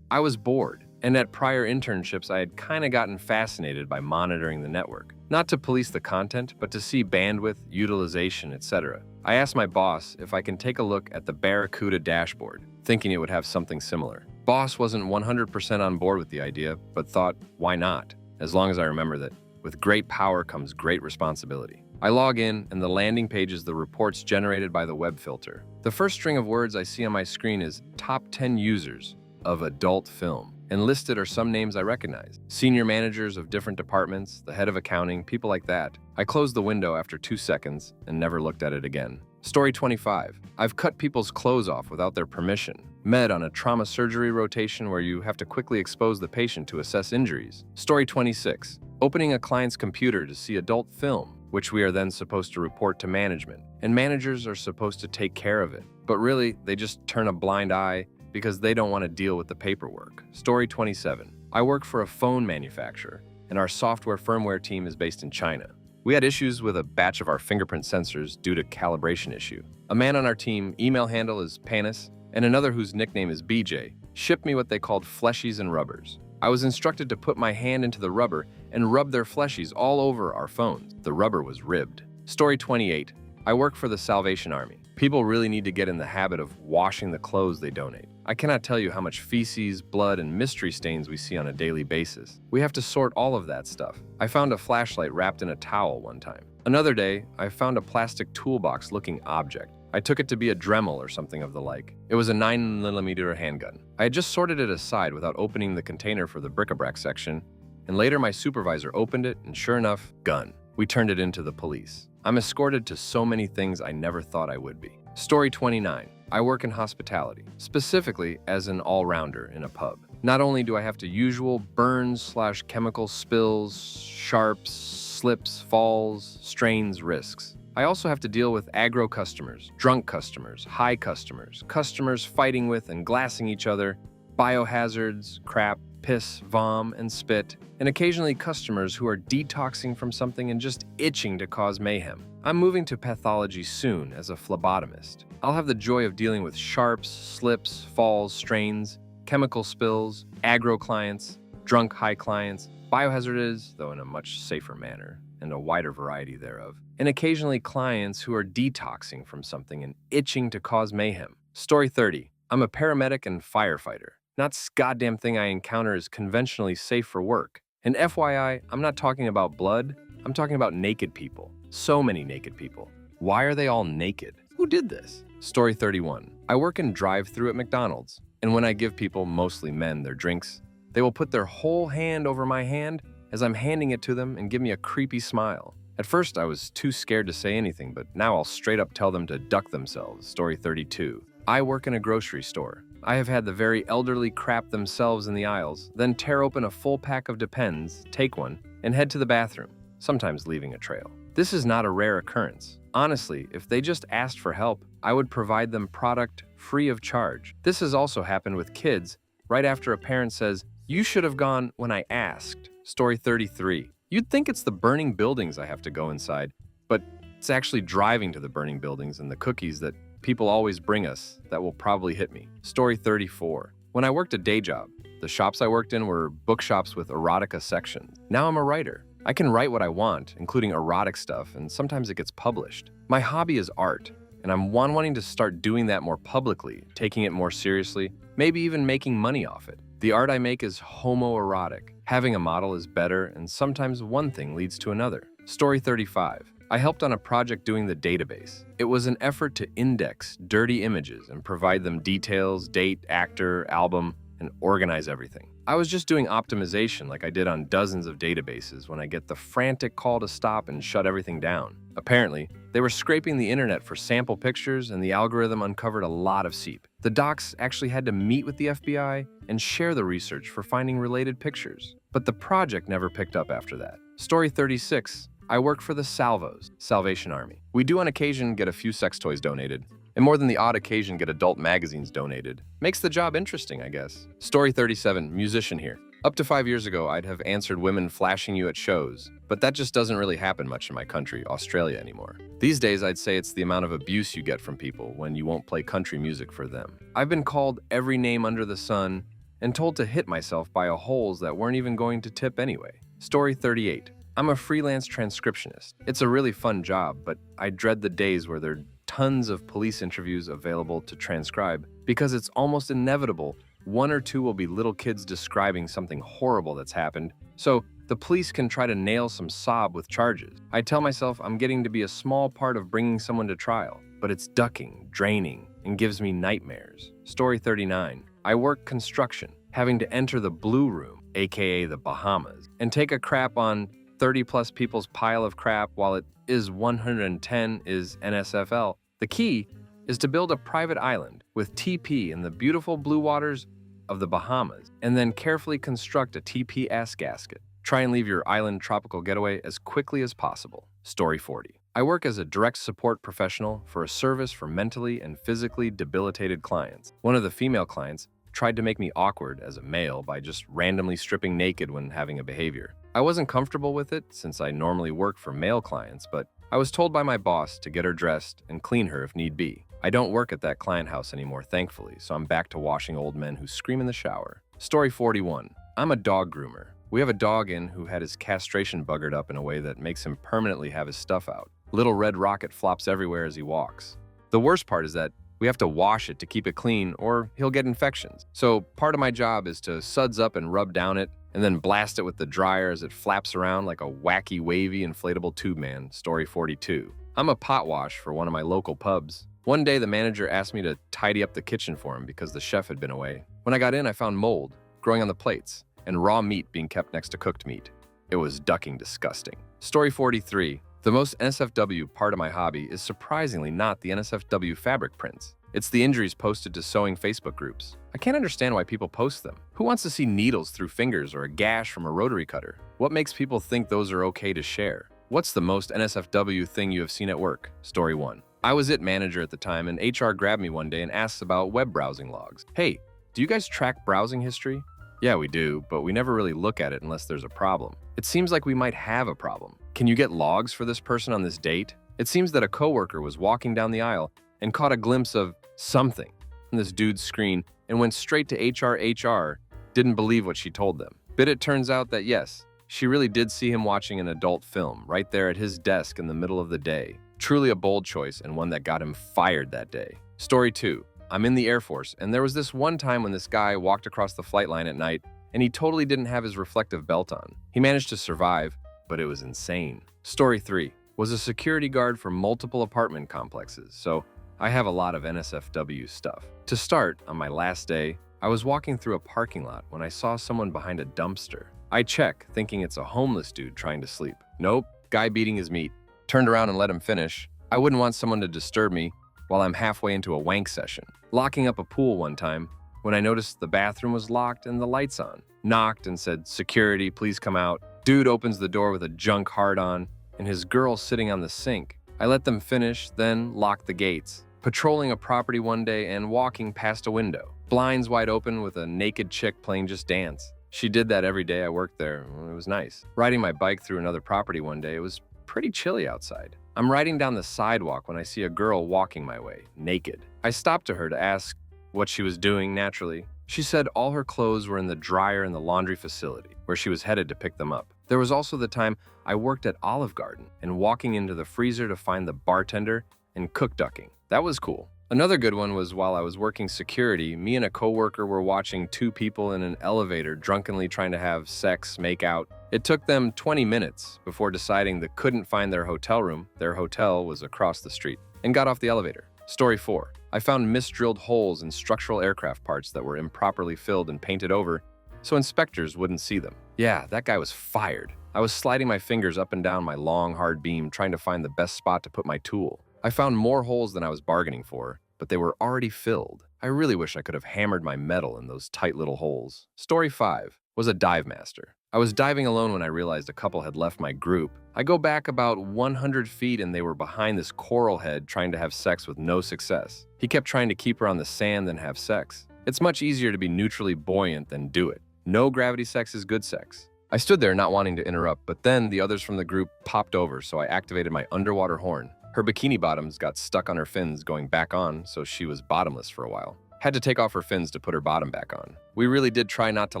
I was bored, and at prior internships I had kinda gotten fascinated by monitoring the network. Not to police the content, but to see bandwidth, utilization, etc. I asked my boss if I can take a look at the Barracuda dashboard, thinking it would have something similar. Boss wasn't 100% on board with the idea, but thought, why not? As long as I remember that with great power comes great responsibility. I log in, and the landing page is the reports generated by the web filter. The first string of words I see on my screen is top 10 users of adult film, and listed are some names I recognize. Senior managers of different departments, the head of accounting, people like that. I closed the window after 2 seconds and never looked at it again. Story 25. I've cut people's clothes off without their permission. Med on a trauma surgery rotation where you have to quickly expose the patient to assess injuries. Story 26. Opening a client's computer to see adult film, which we are then supposed to report to management. And managers are supposed to take care of it. But really, they just turn a blind eye because they don't want to deal with the paperwork. Story 27. I work for a phone manufacturer, and our software firmware team is based in China. We had issues with a batch of our fingerprint sensors due to calibration issue. A man on our team, email handle is Panis, and another whose nickname is BJ, shipped me what they called fleshies and rubbers. I was instructed to put my hand into the rubber and rub their fleshies all over our phones. The rubber was ribbed. Story 28. I work for the Salvation Army. People really need to get in the habit of washing the clothes they donate. I cannot tell you how much feces, blood, and mystery stains we see on a daily basis. We have to sort all of that stuff. I found a flashlight wrapped in a towel one time. Another day, I found a plastic toolbox-looking object. I took it to be a Dremel or something of the like. It was a 9mm handgun. I had just sorted it aside without opening the container for the bric-a-brac section, and later my supervisor opened it, and sure enough, gun. We turned it into the police. I'm escorted to so many things I never thought I would be. Story 29. I work in hospitality, specifically as an all-rounder in a pub. Not only do I have to usual burns/chemical spills, sharps, slips, falls, strains, risks. I also have to deal with aggro customers, drunk customers, high customers, customers fighting with and glassing each other, biohazards, crap, piss, vom, and spit, and occasionally customers who are detoxing from something and just itching to cause mayhem. I'm moving to pathology soon as a phlebotomist. I'll have the joy of dealing with sharps, slips, falls, strains, chemical spills, aggro clients, drunk high clients, biohazards, though in a much safer manner, and a wider variety thereof, and occasionally clients who are detoxing from something and itching to cause mayhem. Story 30. I'm a paramedic and firefighter. Not goddamn thing I encounter is conventionally safe for work. And FYI, I'm not talking about blood, I'm talking about naked people. So many naked people. Why are they all naked? Who did this? Story 31. I work in drive-thru at McDonald's, and when I give people, mostly men, their drinks, they will put their whole hand over my hand as I'm handing it to them and give me a creepy smile. At first, I was too scared to say anything, but now I'll straight up tell them to duck themselves. Story 32. I work in a grocery store. I have had the very elderly crap themselves in the aisles, then tear open a full pack of Depends, take one, and head to the bathroom, sometimes leaving a trail. This is not a rare occurrence. Honestly, if they just asked for help, I would provide them product free of charge. This has also happened with kids, right after a parent says, "You should have gone when I asked." Story 33. You'd think it's the burning buildings I have to go inside, but It's actually driving to the burning buildings and the cookies that people always bring us that will probably hit me. Story 34. When I worked a day job, the shops I worked in were bookshops with erotica sections. Now I'm a writer. I can write what I want, including erotic stuff, and sometimes it gets published. My hobby is art, and I'm wanting to start doing that more publicly, taking it more seriously, maybe even making money off it. The art I make is homoerotic. Having a model is better, and sometimes one thing leads to another. Story 35. I helped on a project doing the database. It was an effort to index dirty images and provide them details, date, actor, album, and organize everything. I was just doing optimization like I did on dozens of databases when I get the frantic call to stop and shut everything down. Apparently, they were scraping the internet for sample pictures and the algorithm uncovered a lot of seep. The docs actually had to meet with the FBI and share the research for finding related pictures. But the project never picked up after that. Story 36. I work for the Salvos, Salvation Army. We do on occasion get a few sex toys donated, and more than the odd occasion get adult magazines donated. Makes the job interesting, I guess. Story 37, musician here. Up to 5 years ago, I'd have answered women flashing you at shows, but that just doesn't really happen much in my country, Australia, anymore. These days, I'd say it's the amount of abuse you get from people when you won't play country music for them. I've been called every name under the sun and told to hit myself by a holes that weren't even going to tip anyway. Story 38. I'm a freelance transcriptionist. It's a really fun job, but I dread the days where there are tons of police interviews available to transcribe because it's almost inevitable one or two will be little kids describing something horrible that's happened, so the police can try to nail some sob with charges. I tell myself I'm getting to be a small part of bringing someone to trial, but it's ducking, draining, and gives me nightmares. Story 39. I work construction, having to enter the Blue Room, aka the Bahamas, and take a crap on 30-plus people's pile of crap while it is 110 is NSFL. The key is to build a private island with TP in the beautiful blue waters of the Bahamas, and then carefully construct a TP-ass gasket. Try and leave your island tropical getaway as quickly as possible. Story 40. I work as a direct support professional for a service for mentally and physically debilitated clients. One of the female clients tried to make me awkward as a male by just randomly stripping naked when having a behavior. I wasn't comfortable with it since I normally work for male clients, but I was told by my boss to get her dressed and clean her if need be. I don't work at that client house anymore, thankfully, so I'm back to washing old men who scream in the shower. Story 41. I'm a dog groomer. We have a dog in who had his castration buggered up in a way that makes him permanently have his stuff out. Little red rocket flops everywhere as he walks. The worst part is that we have to wash it to keep it clean or he'll get infections. So part of my job is to suds up and rub down it and then blast it with the dryer as it flaps around like a wacky, wavy, inflatable tube man. Story 42. I'm a pot wash for one of my local pubs. One day, the manager asked me to tidy up the kitchen for him because the chef had been away. When I got in, I found mold growing on the plates and raw meat being kept next to cooked meat. It was ducking disgusting. Story 43. The most NSFW part of my hobby is surprisingly not the NSFW fabric prints. It's the injuries posted to sewing Facebook groups. I can't understand why people post them. Who wants to see needles through fingers or a gash from a rotary cutter? What makes people think those are okay to share? What's the most NSFW thing you have seen at work? Story 1. I was IT manager at the time, and HR grabbed me one day and asked about web browsing logs. Hey, do you guys track browsing history? Yeah, we do, but we never really look at it unless there's a problem. It seems like we might have a problem. Can you get logs for this person on this date? It seems that a coworker was walking down the aisle and caught a glimpse of something on this dude's screen and went straight to HR, didn't believe what she told them. But it turns out that yes, she really did see him watching an adult film right there at his desk in the middle of the day. Truly a bold choice and one that got him fired that day. Story 2. I'm in the Air Force, and there was this one time when this guy walked across the flight line at night and he totally didn't have his reflective belt on. He managed to survive, but it was insane. Story 3. Was a security guard for multiple apartment complexes, so I have a lot of NSFW stuff. To start, on my last day, I was walking through a parking lot when I saw someone behind a dumpster. I check, thinking it's a homeless dude trying to sleep. Nope, guy beating his meat. Turned around and let him finish. I wouldn't want someone to disturb me while I'm halfway into a wank session. Locking up a pool one time when I noticed the bathroom was locked and the lights on. Knocked and said, "Security, please come out." Dude opens the door with a junk hard-on and his girl sitting on the sink. I let them finish, then locked the gates. Patrolling a property one day and walking past a window. Blinds wide open with a naked chick playing Just Dance. She did that every day I worked there. It was nice. Riding my bike through another property one day, it was pretty chilly outside. I'm riding down the sidewalk when I see a girl walking my way, naked. I stopped to her to ask what she was doing naturally. She said all her clothes were in the dryer in the laundry facility, where she was headed to pick them up. There was also the time I worked at Olive Garden and walking into the freezer to find the bartender and cook ducking. That was cool. Another good one was while I was working security, me and a coworker were watching two people in an elevator drunkenly trying to have sex, make out. It took them 20 minutes before deciding they couldn't find their hotel room. Their hotel was across the street, and got off the elevator. Story 4. I found misdrilled holes in structural aircraft parts that were improperly filled and painted over so inspectors wouldn't see them. Yeah, that guy was fired. I was sliding my fingers up and down my long, hard beam trying to find the best spot to put my tool. I found more holes than I was bargaining for, but they were already filled. I really wish I could have hammered my metal in those tight little holes. Story 5 was a dive master. I was diving alone when I realized a couple had left my group. I go back about 100 feet and they were behind this coral head trying to have sex with no success. He kept trying to keep her on the sand than have sex. It's much easier to be neutrally buoyant than do it. No gravity sex is good sex. I stood there not wanting to interrupt, but then the others from the group popped over, so I activated my underwater horn. Her bikini bottoms got stuck on her fins going back on, so she was bottomless for a while. Had to take off her fins to put her bottom back on. We really did try not to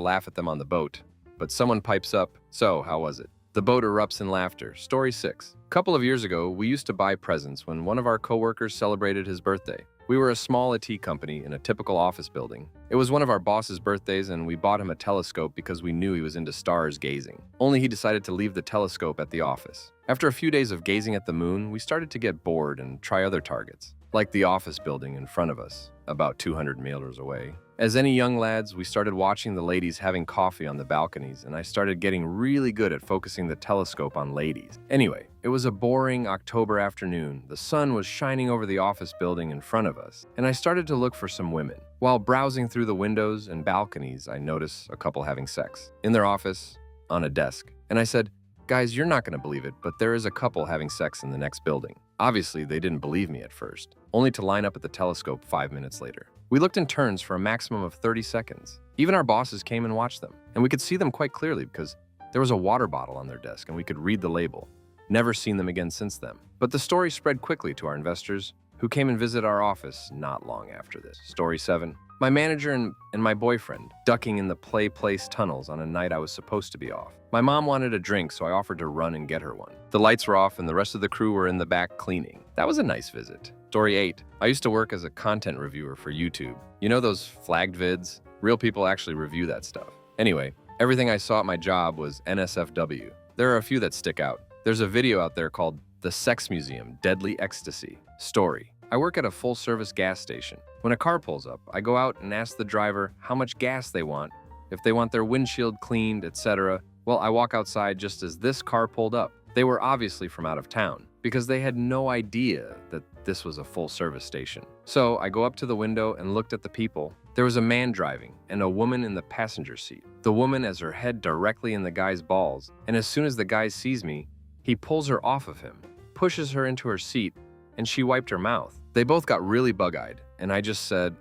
laugh at them on the boat, but someone pipes up, "So, how was it?" The boat erupts in laughter. Story 6. A couple of years ago, we used to buy presents when one of our coworkers celebrated his birthday. We were a small IT company in a typical office building. It was one of our boss's birthdays and we bought him a telescope because we knew he was into stars gazing. Only he decided to leave the telescope at the office. After a few days of gazing at the moon, we started to get bored and try other targets, like the office building in front of us, about 200 meters away. As any young lads, we started watching the ladies having coffee on the balconies, and I started getting really good at focusing the telescope on ladies. Anyway, it was a boring October afternoon. The sun was shining over the office building in front of us, and I started to look for some women. While browsing through the windows and balconies, I noticed a couple having sex in their office, on a desk. And I said, "Guys, you're not going to believe it, but there is a couple having sex in the next building." Obviously, they didn't believe me at first, only to line up at the telescope 5 minutes later. We looked in turns for a maximum of 30 seconds. Even our bosses came and watched them, and we could see them quite clearly because there was a water bottle on their desk and we could read the label. Never seen them again since then. But the story spread quickly to our investors, who came and visited our office not long after this. Story 7. My manager and my boyfriend ducking in the Play Place tunnels on a night I was supposed to be off. My mom wanted a drink, so I offered to run and get her one. The lights were off and the rest of the crew were in the back cleaning. That was a nice visit. Story 8. I used to work as a content reviewer for YouTube. You know those flagged vids? Real people actually review that stuff. Anyway, everything I saw at my job was NSFW. There are a few that stick out. There's a video out there called The Sex Museum, Deadly Ecstasy. Story. I work at a full-service gas station. When a car pulls up, I go out and ask the driver how much gas they want, if they want their windshield cleaned, etc. Well, I walk outside just as this car pulled up. They were obviously from out of town, because they had no idea that this was a full-service station. So I go up to the window and looked at the people. There was a man driving and a woman in the passenger seat. The woman has her head directly in the guy's balls, and as soon as the guy sees me, he pulls her off of him, pushes her into her seat, and she wiped her mouth. They both got really bug-eyed, and I just said,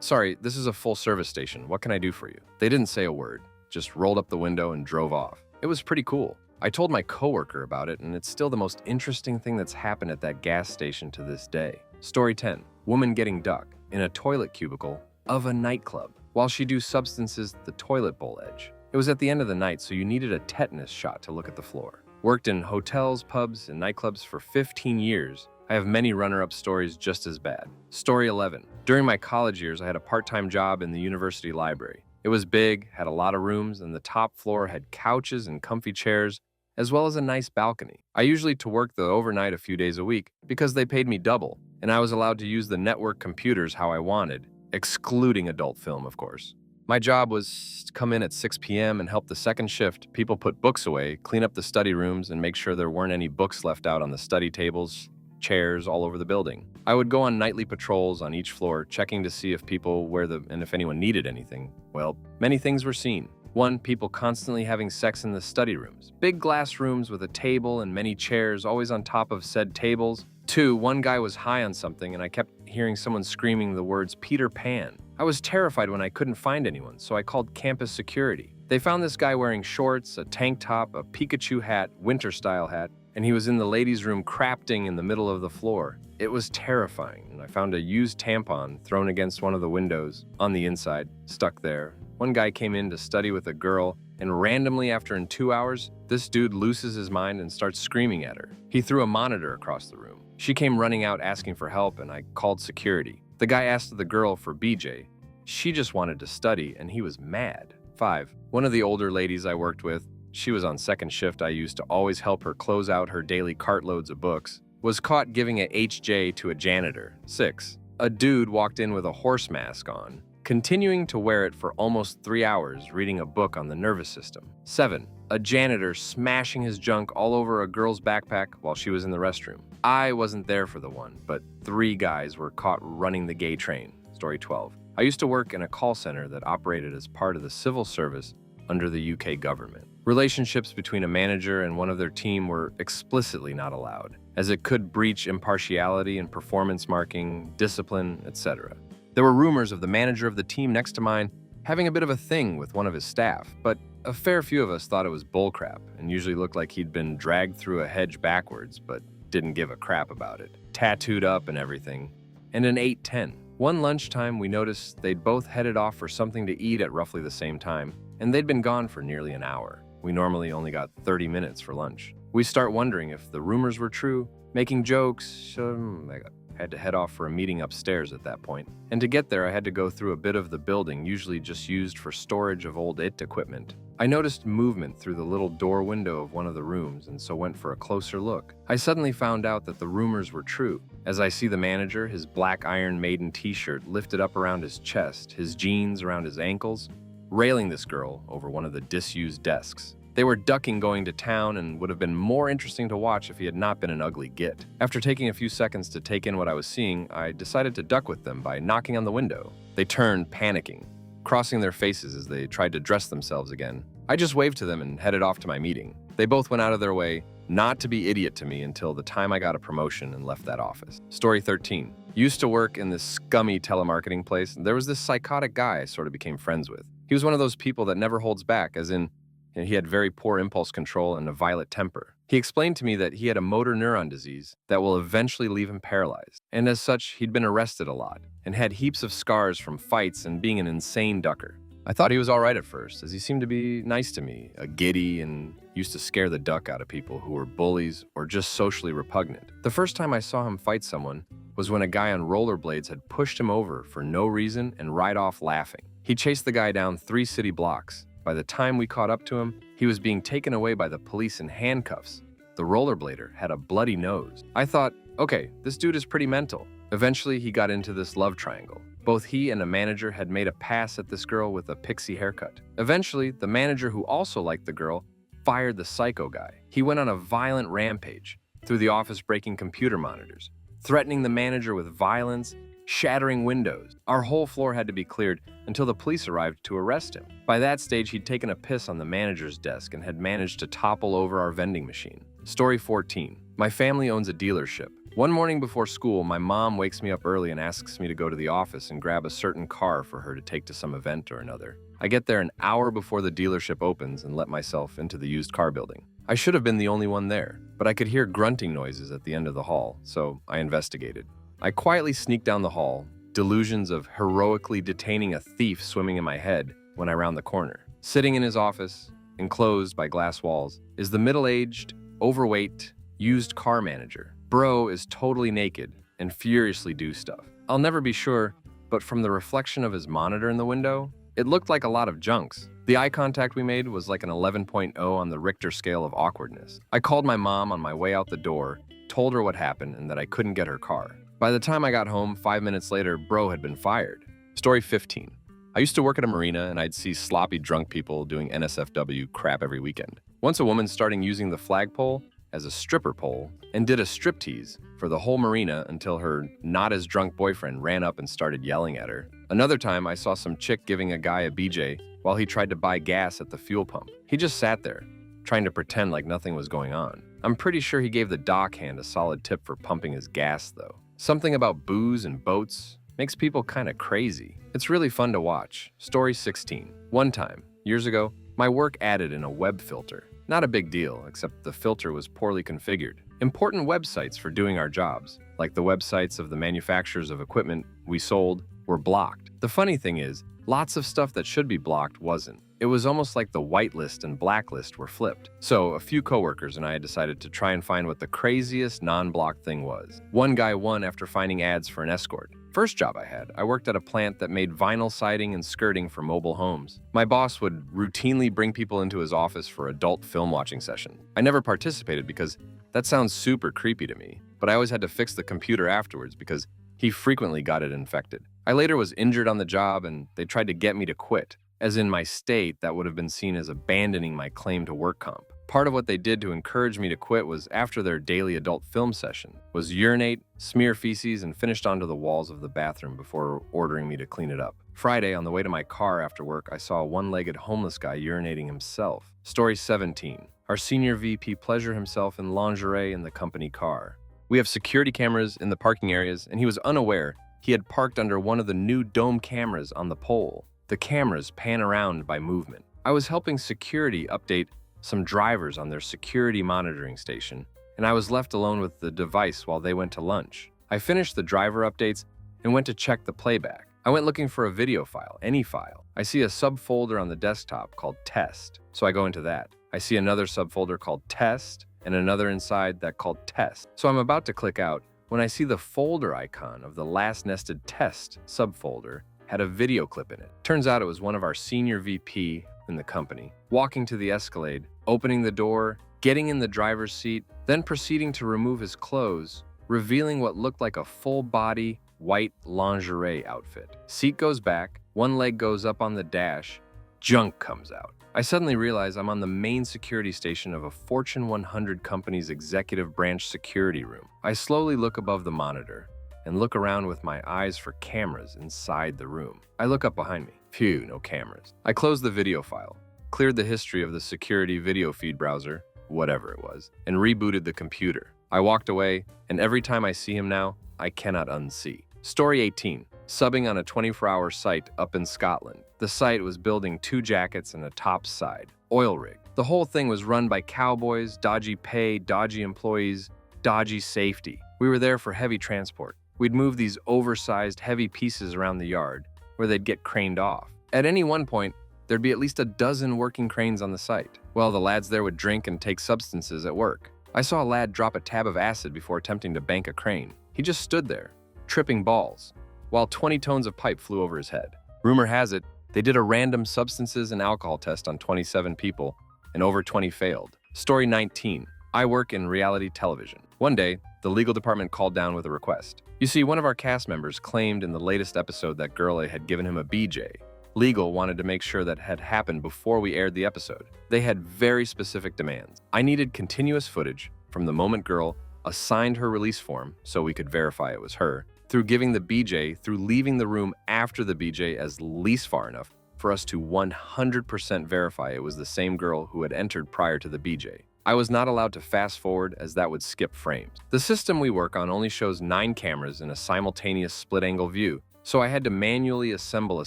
sorry, this is a full-service station. What can I do for you?" They didn't say a word, just rolled up the window and drove off. It was pretty cool. I told my coworker about it, and it's still the most interesting thing that's happened at that gas station to this day. Story 10. Woman getting duck in a toilet cubicle of a nightclub while she do substances the toilet bowl edge. It was at the end of the night, so you needed a tetanus shot to look at the floor. Worked in hotels, pubs, and nightclubs for 15 years. I have many runner-up stories just as bad. Story 11. During my college years, I had a part-time job in the university library. It was big, had a lot of rooms, and the top floor had couches and comfy chairs, as well as a nice balcony. I usually to work the overnight a few days a week because they paid me double, and I was allowed to use the network computers how I wanted, excluding adult film, of course. My job was to come in at 6 p.m. and help the second shift. People put books away, clean up the study rooms, and make sure there weren't any books left out on the study tables, chairs all over the building. I would go on nightly patrols on each floor, checking to see if people and if anyone needed anything. Well, many things were seen. 1, people constantly having sex in the study rooms. Big glass rooms with a table and many chairs always on top of said tables. 2, one guy was high on something and I kept hearing someone screaming the words Peter Pan. I was terrified when I couldn't find anyone, so I called campus security. They found this guy wearing shorts, a tank top, a Pikachu hat, winter style hat, and he was in the ladies' room crafting in the middle of the floor. It was terrifying, and I found a used tampon thrown against one of the windows, on the inside, stuck there. One guy came in to study with a girl, and randomly after 2 hours, this dude loses his mind and starts screaming at her. He threw a monitor across the room. She came running out asking for help, and I called security. The guy asked the girl for BJ. She just wanted to study, and he was mad. 5. One of the older ladies I worked with, she was on second shift. I used to always help her close out her daily cartloads of books, was caught giving a HJ to a janitor. 6. A dude walked in with a horse mask on, continuing to wear it for almost 3 hours, reading a book on the nervous system. 7. A janitor smashing his junk all over a girl's backpack while she was in the restroom. I wasn't there for the one, but 3 guys were caught running the gay train. Story 12. I used to work in a call center that operated as part of the civil service under the UK government. Relationships between a manager and one of their team were explicitly not allowed, as it could breach impartiality and performance marking, discipline, etc. There were rumors of the manager of the team next to mine having a bit of a thing with one of his staff, but a fair few of us thought it was bullcrap and usually looked like he'd been dragged through a hedge backwards, but didn't give a crap about it. Tattooed up and everything. And an 8:10. One lunchtime, we noticed they'd both headed off for something to eat at roughly the same time, and they'd been gone for nearly an hour. We normally only got 30 minutes for lunch. We start wondering if the rumors were true, making jokes. I had to head off for a meeting upstairs at that point. And to get there, I had to go through a bit of the building, usually just used for storage of old IT equipment. I noticed movement through the little door window of one of the rooms, and so went for a closer look. I suddenly found out that the rumors were true, as I see the manager, his black Iron Maiden t-shirt lifted up around his chest, his jeans around his ankles, railing this girl over one of the disused desks. They were ducking going to town and would have been more interesting to watch if he had not been an ugly git. After taking a few seconds to take in what I was seeing, I decided to duck with them by knocking on the window. They turned, panicking, crossing their faces as they tried to dress themselves again. I just waved to them and headed off to my meeting. They both went out of their way not to be idiot to me until the time I got a promotion and left that office. Story 13. Used to work in this scummy telemarketing place. There was this psychotic guy I sort of became friends with. He was one of those people that never holds back, as in, he had very poor impulse control and a violent temper. He explained to me that he had a motor neuron disease that will eventually leave him paralyzed. And as such, he'd been arrested a lot and had heaps of scars from fights and being an insane ducker. I thought he was all right at first, as he seemed to be nice to me, a giddy, and used to scare the duck out of people who were bullies or just socially repugnant. The first time I saw him fight someone was when a guy on rollerblades had pushed him over for no reason and ride off laughing. He chased the guy down 3 city blocks. By the time we caught up to him, he was being taken away by the police in handcuffs. The rollerblader had a bloody nose. I thought, okay, this dude is pretty mental. Eventually, he got into this love triangle. Both he and a manager had made a pass at this girl with a pixie haircut. Eventually, the manager, who also liked the girl, fired the psycho guy. He went on a violent rampage through the office, breaking computer monitors, threatening the manager with violence, shattering windows. Our whole floor had to be cleared until the police arrived to arrest him. By that stage, he'd taken a piss on the manager's desk and had managed to topple over our vending machine. Story 14. My family owns a dealership. One morning before school, my mom wakes me up early and asks me to go to the office and grab a certain car for her to take to some event or another. I get there an hour before the dealership opens and let myself into the used car building. I should have been the only one there, but I could hear grunting noises at the end of the hall, so I investigated. I quietly sneaked down the hall, delusions of heroically detaining a thief swimming in my head when I round the corner. Sitting in his office, enclosed by glass walls, is the middle-aged, overweight, used car manager. Bro is totally naked and furiously do stuff. I'll never be sure, but from the reflection of his monitor in the window, it looked like a lot of junks. The eye contact we made was like an 11.0 on the Richter scale of awkwardness. I called my mom on my way out the door, told her what happened and that I couldn't get her car. By the time I got home, 5 minutes later, bro had been fired. Story 15. I used to work at a marina and I'd see sloppy drunk people doing NSFW crap every weekend. Once a woman starting using the flagpole as a stripper pole and did a striptease for the whole marina until her not-as-drunk boyfriend ran up and started yelling at her. Another time, I saw some chick giving a guy a BJ while he tried to buy gas at the fuel pump. He just sat there, trying to pretend like nothing was going on. I'm pretty sure he gave the dockhand a solid tip for pumping his gas, though. Something about booze and boats makes people kind of crazy. It's really fun to watch. Story 16. One time, years ago, my work added in a web filter. Not a big deal, except the filter was poorly configured. Important websites for doing our jobs, like the websites of the manufacturers of equipment we sold, were blocked. The funny thing is, lots of stuff that should be blocked wasn't. It was almost like the whitelist and blacklist were flipped. So a few coworkers and I decided to try and find what the craziest non-blocked thing was. One guy won after finding ads for an escort. First job I had, I worked at a plant that made vinyl siding and skirting for mobile homes. My boss would routinely bring people into his office for adult film watching session. I never participated because that sounds super creepy to me, but I always had to fix the computer afterwards because he frequently got it infected. I later was injured on the job and they tried to get me to quit. As in my state, that would have been seen as abandoning my claim to work comp. Part of what they did to encourage me to quit was after their daily adult film session, was urinate, smear feces, and finished onto the walls of the bathroom before ordering me to clean it up. Friday, on the way to my car after work, I saw a one-legged homeless guy urinating himself. Story 17. Our senior VP pleasure himself in lingerie in the company car. We have security cameras in the parking areas, and he was unaware he had parked under one of the new dome cameras on the pole. The cameras pan around by movement. I was helping security update some drivers on their security monitoring station, and I was left alone with the device while they went to lunch. I finished the driver updates and went to check the playback. I went looking for a video file, any file. I see a subfolder on the desktop called Test, so I go into that. I see another subfolder called Test and another inside that called Test. So I'm about to click out when I see the folder icon of the last nested Test subfolder had a video clip in it. Turns out it was one of our senior VP in the company, walking to the Escalade, opening the door, getting in the driver's seat, then proceeding to remove his clothes, revealing what looked like a full-body white lingerie outfit. Seat goes back, one leg goes up on the dash, junk comes out. I suddenly realize I'm on the main security station of a Fortune 100 company's executive branch security room. I slowly look above the monitor and look around with my eyes for cameras inside the room. I look up behind me. Phew, no cameras. I closed the video file, cleared the history of the security video feed browser, whatever it was, and rebooted the computer. I walked away, and every time I see him now, I cannot unsee. Story 18. Subbing on a 24-hour site up in Scotland. The site was building 2 jackets and a top side. Oil rig. The whole thing was run by cowboys, dodgy pay, dodgy employees, dodgy safety. We were there for heavy transport. We'd move these oversized, heavy pieces around the yard, where they'd get craned off. At any one point, there'd be at least a dozen working cranes on the site. Well, the lads there would drink and take substances at work. I saw a lad drop a tab of acid before attempting to bank a crane. He just stood there, tripping balls, while 20 tons of pipe flew over his head. Rumor has it, they did a random substances and alcohol test on 27 people, and over 20 failed. Story 19. I work in reality television. One day, the legal department called down with a request. You see, one of our cast members claimed in the latest episode that Girl had given him a BJ. Legal wanted to make sure that had happened before we aired the episode. They had very specific demands. I needed continuous footage from the moment Girl assigned her release form so we could verify it was her, through giving the BJ, through leaving the room after the BJ as least far enough for us to 100% verify it was the same girl who had entered prior to the BJ. I was not allowed to fast forward as that would skip frames. The system we work on only shows 9 cameras in a simultaneous split-angle view, so I had to manually assemble a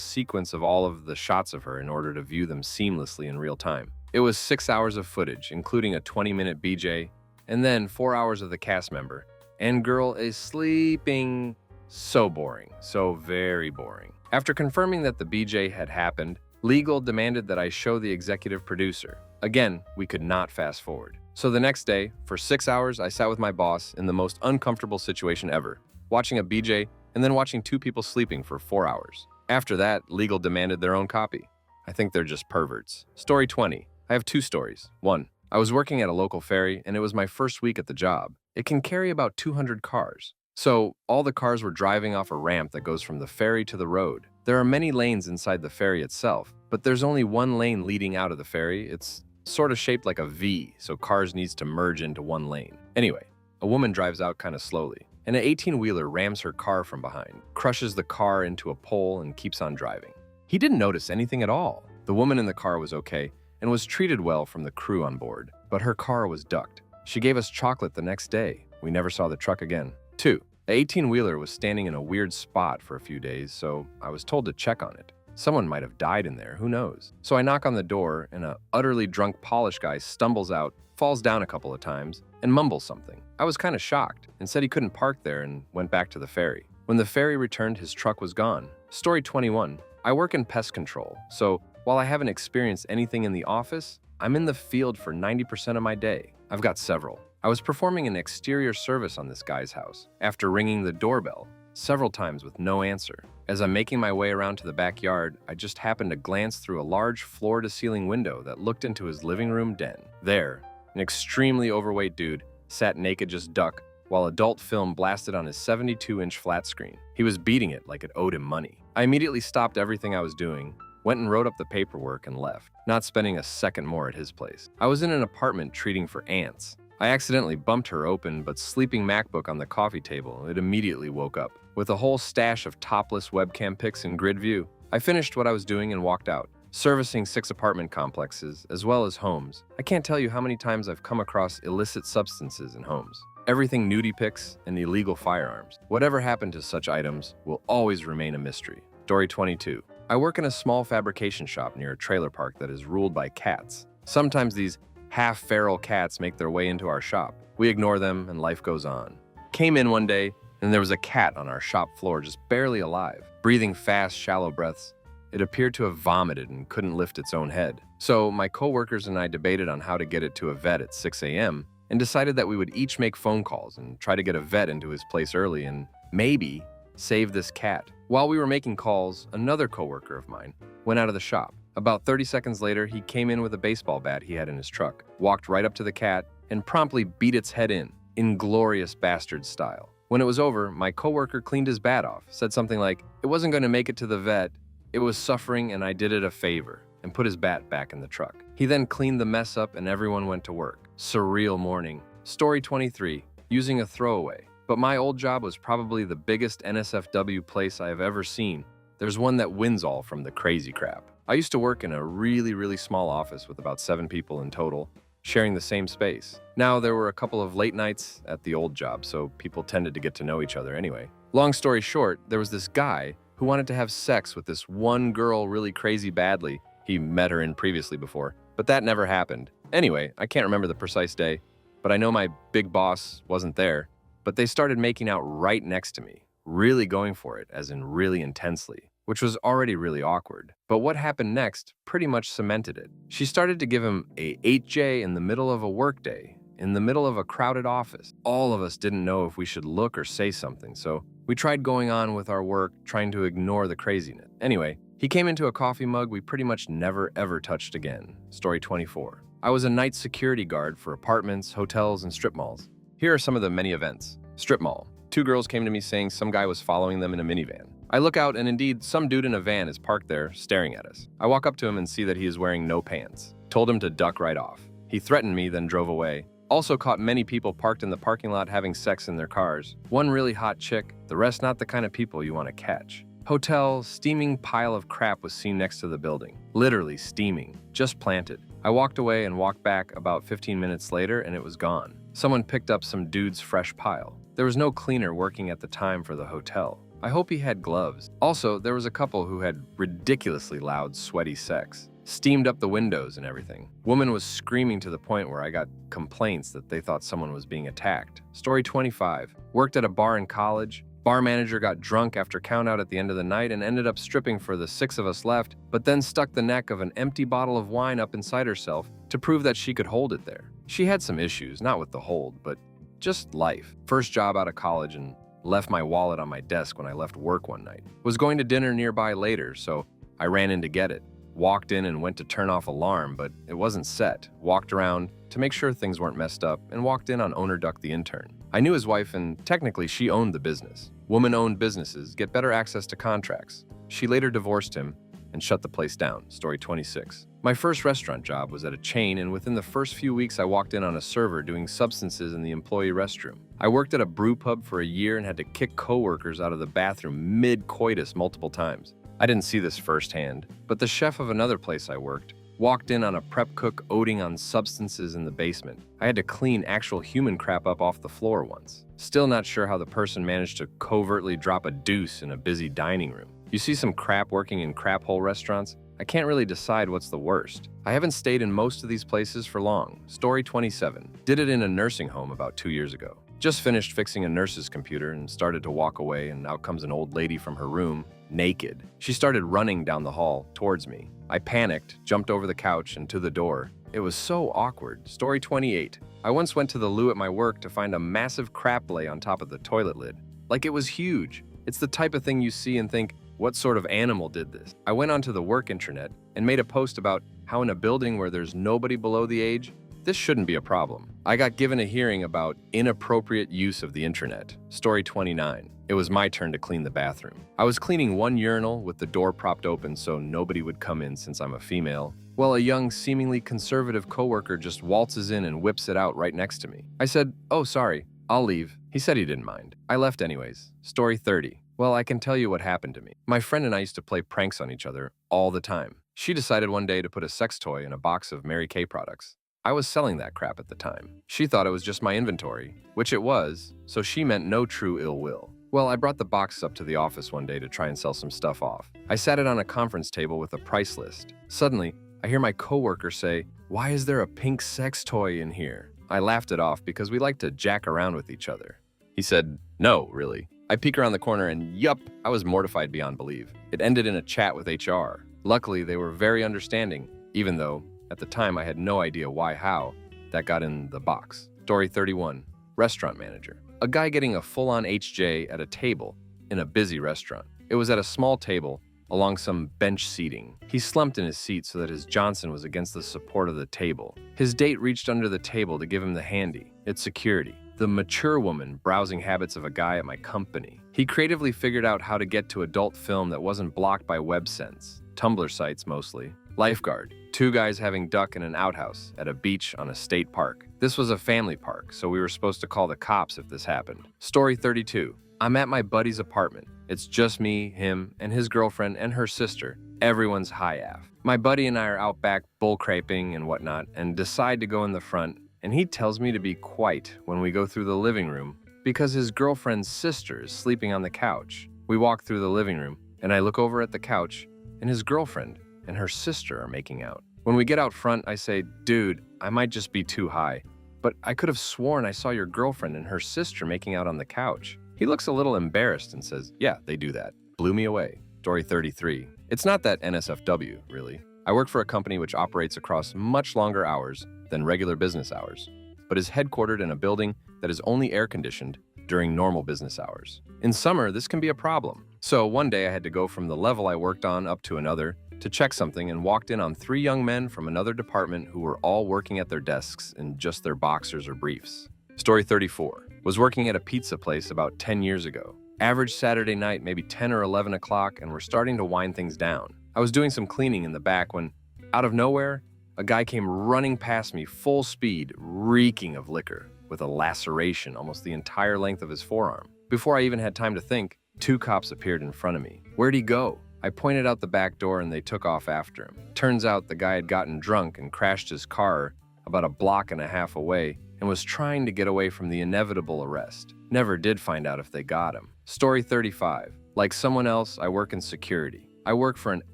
sequence of all of the shots of her in order to view them seamlessly in real time. It was 6 hours of footage, including a 20-minute BJ, and then 4 hours of the cast member. And Girl is sleeping. So boring, so very boring. After confirming that the BJ had happened, legal demanded that I show the executive producer. Again, we could not fast forward. So the next day, for 6 hours, I sat with my boss in the most uncomfortable situation ever, watching a BJ and then watching 2 people sleeping for 4 hours. After that, legal demanded their own copy. I think they're just perverts. Story 20. I have 2 stories. 1. I was working at a local ferry and it was my first week at the job. It can carry about 200 cars. So all the cars were driving off a ramp that goes from the ferry to the road. There are many lanes inside the ferry itself, but there's only one lane leading out of the ferry. It's sort of shaped like a V, so cars needs to merge into one lane. Anyway, a woman drives out kind of slowly, and an 18-wheeler rams her car from behind, crushes the car into a pole, and keeps on driving. He didn't notice anything at all. The woman in the car was okay and was treated well from the crew on board, but her car was ducked. She gave us chocolate the next day. We never saw the truck again. 2. The 18-wheeler was standing in a weird spot for a few days, so I was told to check on it. Someone might have died in there, who knows? So I knock on the door, and a utterly drunk polish guy stumbles out, falls down a couple of times, and mumbles something. I was kind of shocked and said he couldn't park there and went back to the ferry. When the ferry returned, his truck was gone. Story 21. I work in pest control, so while I haven't experienced anything in the office, I'm in the field for 90% of my day. I've got several. I was performing an exterior service on this guy's house after ringing the doorbell several times with no answer. As I'm making my way around to the backyard, I just happened to glance through a large floor-to-ceiling window that looked into his living room den. There, an extremely overweight dude sat naked just duck while adult film blasted on his 72-inch flat screen. He was beating it like it owed him money. I immediately stopped everything I was doing, went and wrote up the paperwork and left, not spending a second more at his place. I was in an apartment treating for ants. I accidentally bumped her open, but sleeping MacBook on the coffee table, it immediately woke up. With a whole stash of topless webcam pics in grid view, I finished what I was doing and walked out, servicing 6 apartment complexes as well as homes. I can't tell you how many times I've come across illicit substances in homes. Everything nudie pics and illegal firearms. Whatever happened to such items will always remain a mystery. Story 22. I work in a small fabrication shop near a trailer park that is ruled by cats. Sometimes these half-feral cats make their way into our shop. We ignore them and life goes on. Came in one day and there was a cat on our shop floor just barely alive, breathing fast, shallow breaths. It appeared to have vomited and couldn't lift its own head. So my coworkers and I debated on how to get it to a vet at 6 a.m. and decided that we would each make phone calls and try to get a vet into his place early and maybe save this cat. While we were making calls, another coworker of mine went out of the shop. About 30 seconds later, he came in with a baseball bat he had in his truck, walked right up to the cat, and promptly beat its head in glorious bastard style. When it was over, my coworker cleaned his bat off, said something like, "It wasn't going to make it to the vet, it was suffering and I did it a favor," and put his bat back in the truck. He then cleaned the mess up and everyone went to work. Surreal morning. Story 23. Using a throwaway. But my old job was probably the biggest NSFW place I have ever seen. There's one that wins all from the crazy crap. I used to work in a really small office with about 7 people in total, sharing the same space. Now, there were a couple of late nights at the old job, so people tended to get to know each other anyway. Long story short, there was this guy who wanted to have sex with this one girl really crazy badly. He met her in previously before, but that never happened. Anyway, I can't remember the precise day, but I know my big boss wasn't there, but they started making out right next to me, really going for it, as in really intensely, which was already really awkward. But what happened next pretty much cemented it. She started to give him a 8J in the middle of a workday, in the middle of a crowded office. All of us didn't know if we should look or say something, so we tried going on with our work, trying to ignore the craziness. Anyway, he came into a coffee mug we pretty much never ever touched again. Story 24. I was a night security guard for apartments, hotels, and strip malls. Here are some of the many events. Strip mall. 2 girls came to me saying some guy was following them in a minivan. I look out and indeed some dude in a van is parked there staring at us. I walk up to him and see that he is wearing no pants. Told him to duck right off. He threatened me, then drove away. Also caught many people parked in the parking lot having sex in their cars. One really hot chick, the rest not the kind of people you want to catch. Hotel, steaming pile of crap was seen next to the building. Literally steaming, just planted. I walked away and walked back about 15 minutes later and it was gone. Someone picked up some dude's fresh pile. There was no cleaner working at the time for the hotel. I hope he had gloves. Also, there was a couple who had ridiculously loud, sweaty sex. Steamed up the windows and everything. Woman was screaming to the point where I got complaints that they thought someone was being attacked. Story 25. Worked at a bar in college. Bar manager got drunk after count out at the end of the night and ended up stripping for the 6 of us left, but then stuck the neck of an empty bottle of wine up inside herself to prove that she could hold it there. She had some issues, not with the hold, but just life. First job out of college and left my wallet on my desk when I left work one night. Was going to dinner nearby later, so I ran in to get it. Walked in and went to turn off alarm, but it wasn't set. Walked around to make sure things weren't messed up and walked in on owner Duck the intern. I knew his wife and technically she owned the business. Woman-owned businesses get better access to contracts. She later divorced him and shut the place down. Story 26. My first restaurant job was at a chain, and within the first few weeks I walked in on a server doing substances in the employee restroom. I worked at a brew pub for a year and had to kick coworkers out of the bathroom mid-coitus multiple times. I didn't see this firsthand, but the chef of another place I worked walked in on a prep cook oding on substances in the basement. I had to clean actual human crap up off the floor once. Still not sure how the person managed to covertly drop a deuce in a busy dining room. You see some crap working in crap hole restaurants? I can't really decide what's the worst. I haven't stayed in most of these places for long. Story 27. Did it in a nursing home about 2 years ago. Just finished fixing a nurse's computer and started to walk away, and out comes an old lady from her room, naked. She started running down the hall towards me. I panicked, jumped over the couch and to the door. It was so awkward. Story 28. I once went to the loo at my work to find a massive crap lay on top of the toilet lid. Like it was huge. It's the type of thing you see and think, what sort of animal did this? I went onto the work intranet and made a post about how in a building where there's nobody below the age, this shouldn't be a problem. I got given a hearing about inappropriate use of the intranet. Story 29. It was my turn to clean the bathroom. I was cleaning one urinal with the door propped open so nobody would come in since I'm a female. Well, a young, seemingly conservative coworker just waltzes in and whips it out right next to me. I said, "Oh, sorry, I'll leave." He said he didn't mind. I left anyways. Story 30. Well, I can tell you what happened to me. My friend and I used to play pranks on each other all the time. She decided one day to put a sex toy in a box of Mary Kay products. I was selling that crap at the time. She thought it was just my inventory, which it was, so she meant no true ill will. Well, I brought the box up to the office one day to try and sell some stuff off. I sat it on a conference table with a price list. Suddenly, I hear my coworker say, "Why is there a pink sex toy in here?" I laughed it off because we like to jack around with each other. He said, "No, really." I peek around the corner and yup, I was mortified beyond belief. It ended in a chat with HR. Luckily, they were very understanding, even though, at the time, I had no idea how that got in the box. Story 31. Restaurant manager. A guy getting a full-on HJ at a table in a busy restaurant. It was at a small table along some bench seating. He slumped in his seat so that his Johnson was against the support of the table. His date reached under the table to give him the handy. It's security. The mature woman browsing habits of a guy at my company. He creatively figured out how to get to adult film that wasn't blocked by WebSense. Tumblr sites mostly. Lifeguard. 2 guys having duck in an outhouse at a beach on a state park. This was a family park, so we were supposed to call the cops if this happened. Story 32. I'm at my buddy's apartment. It's just me, him, and his girlfriend and her sister. Everyone's high af. My buddy and I are out back bullcraping and whatnot and decide to go in the front, and he tells me to be quiet when we go through the living room because his girlfriend's sister is sleeping on the couch. We walk through the living room, and I look over at the couch, and his girlfriend and her sister are making out. When we get out front, I say, "Dude, I might just be too high, but I could have sworn I saw your girlfriend and her sister making out on the couch." He looks a little embarrassed and says, "Yeah, they do that." Blew me away. Story 33. It's not that NSFW, really. I work for a company which operates across much longer hours than regular business hours, but is headquartered in a building that is only air-conditioned during normal business hours. In summer, this can be a problem. So one day I had to go from the level I worked on up to another to check something and walked in on 3 young men from another department who were all working at their desks in just their boxers or briefs. Story 34. Was working at a pizza place about 10 years ago. Average Saturday night, maybe 10 or 11 o'clock, and we're starting to wind things down. I was doing some cleaning in the back when, out of nowhere, a guy came running past me full speed, reeking of liquor, with a laceration almost the entire length of his forearm. Before I even had time to think, 2 cops appeared in front of me. Where'd he go? I pointed out the back door and they took off after him. Turns out the guy had gotten drunk and crashed his car about a block and a half away and was trying to get away from the inevitable arrest. Never did find out if they got him. Story 35. Like someone else, I work in security. I work for an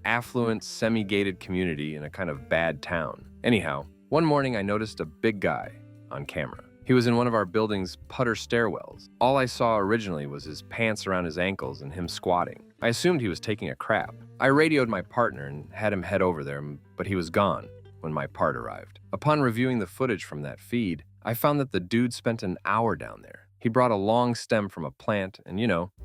affluent, semi-gated community in a kind of bad town. Anyhow, one morning I noticed a big guy on camera. He was in one of our building's putter stairwells. All I saw originally was his pants around his ankles and him squatting. I assumed he was taking a crap. I radioed my partner and had him head over there, but he was gone when my part arrived. Upon reviewing the footage from that feed, I found that the dude spent an hour down there. He brought a long stem from a plant, and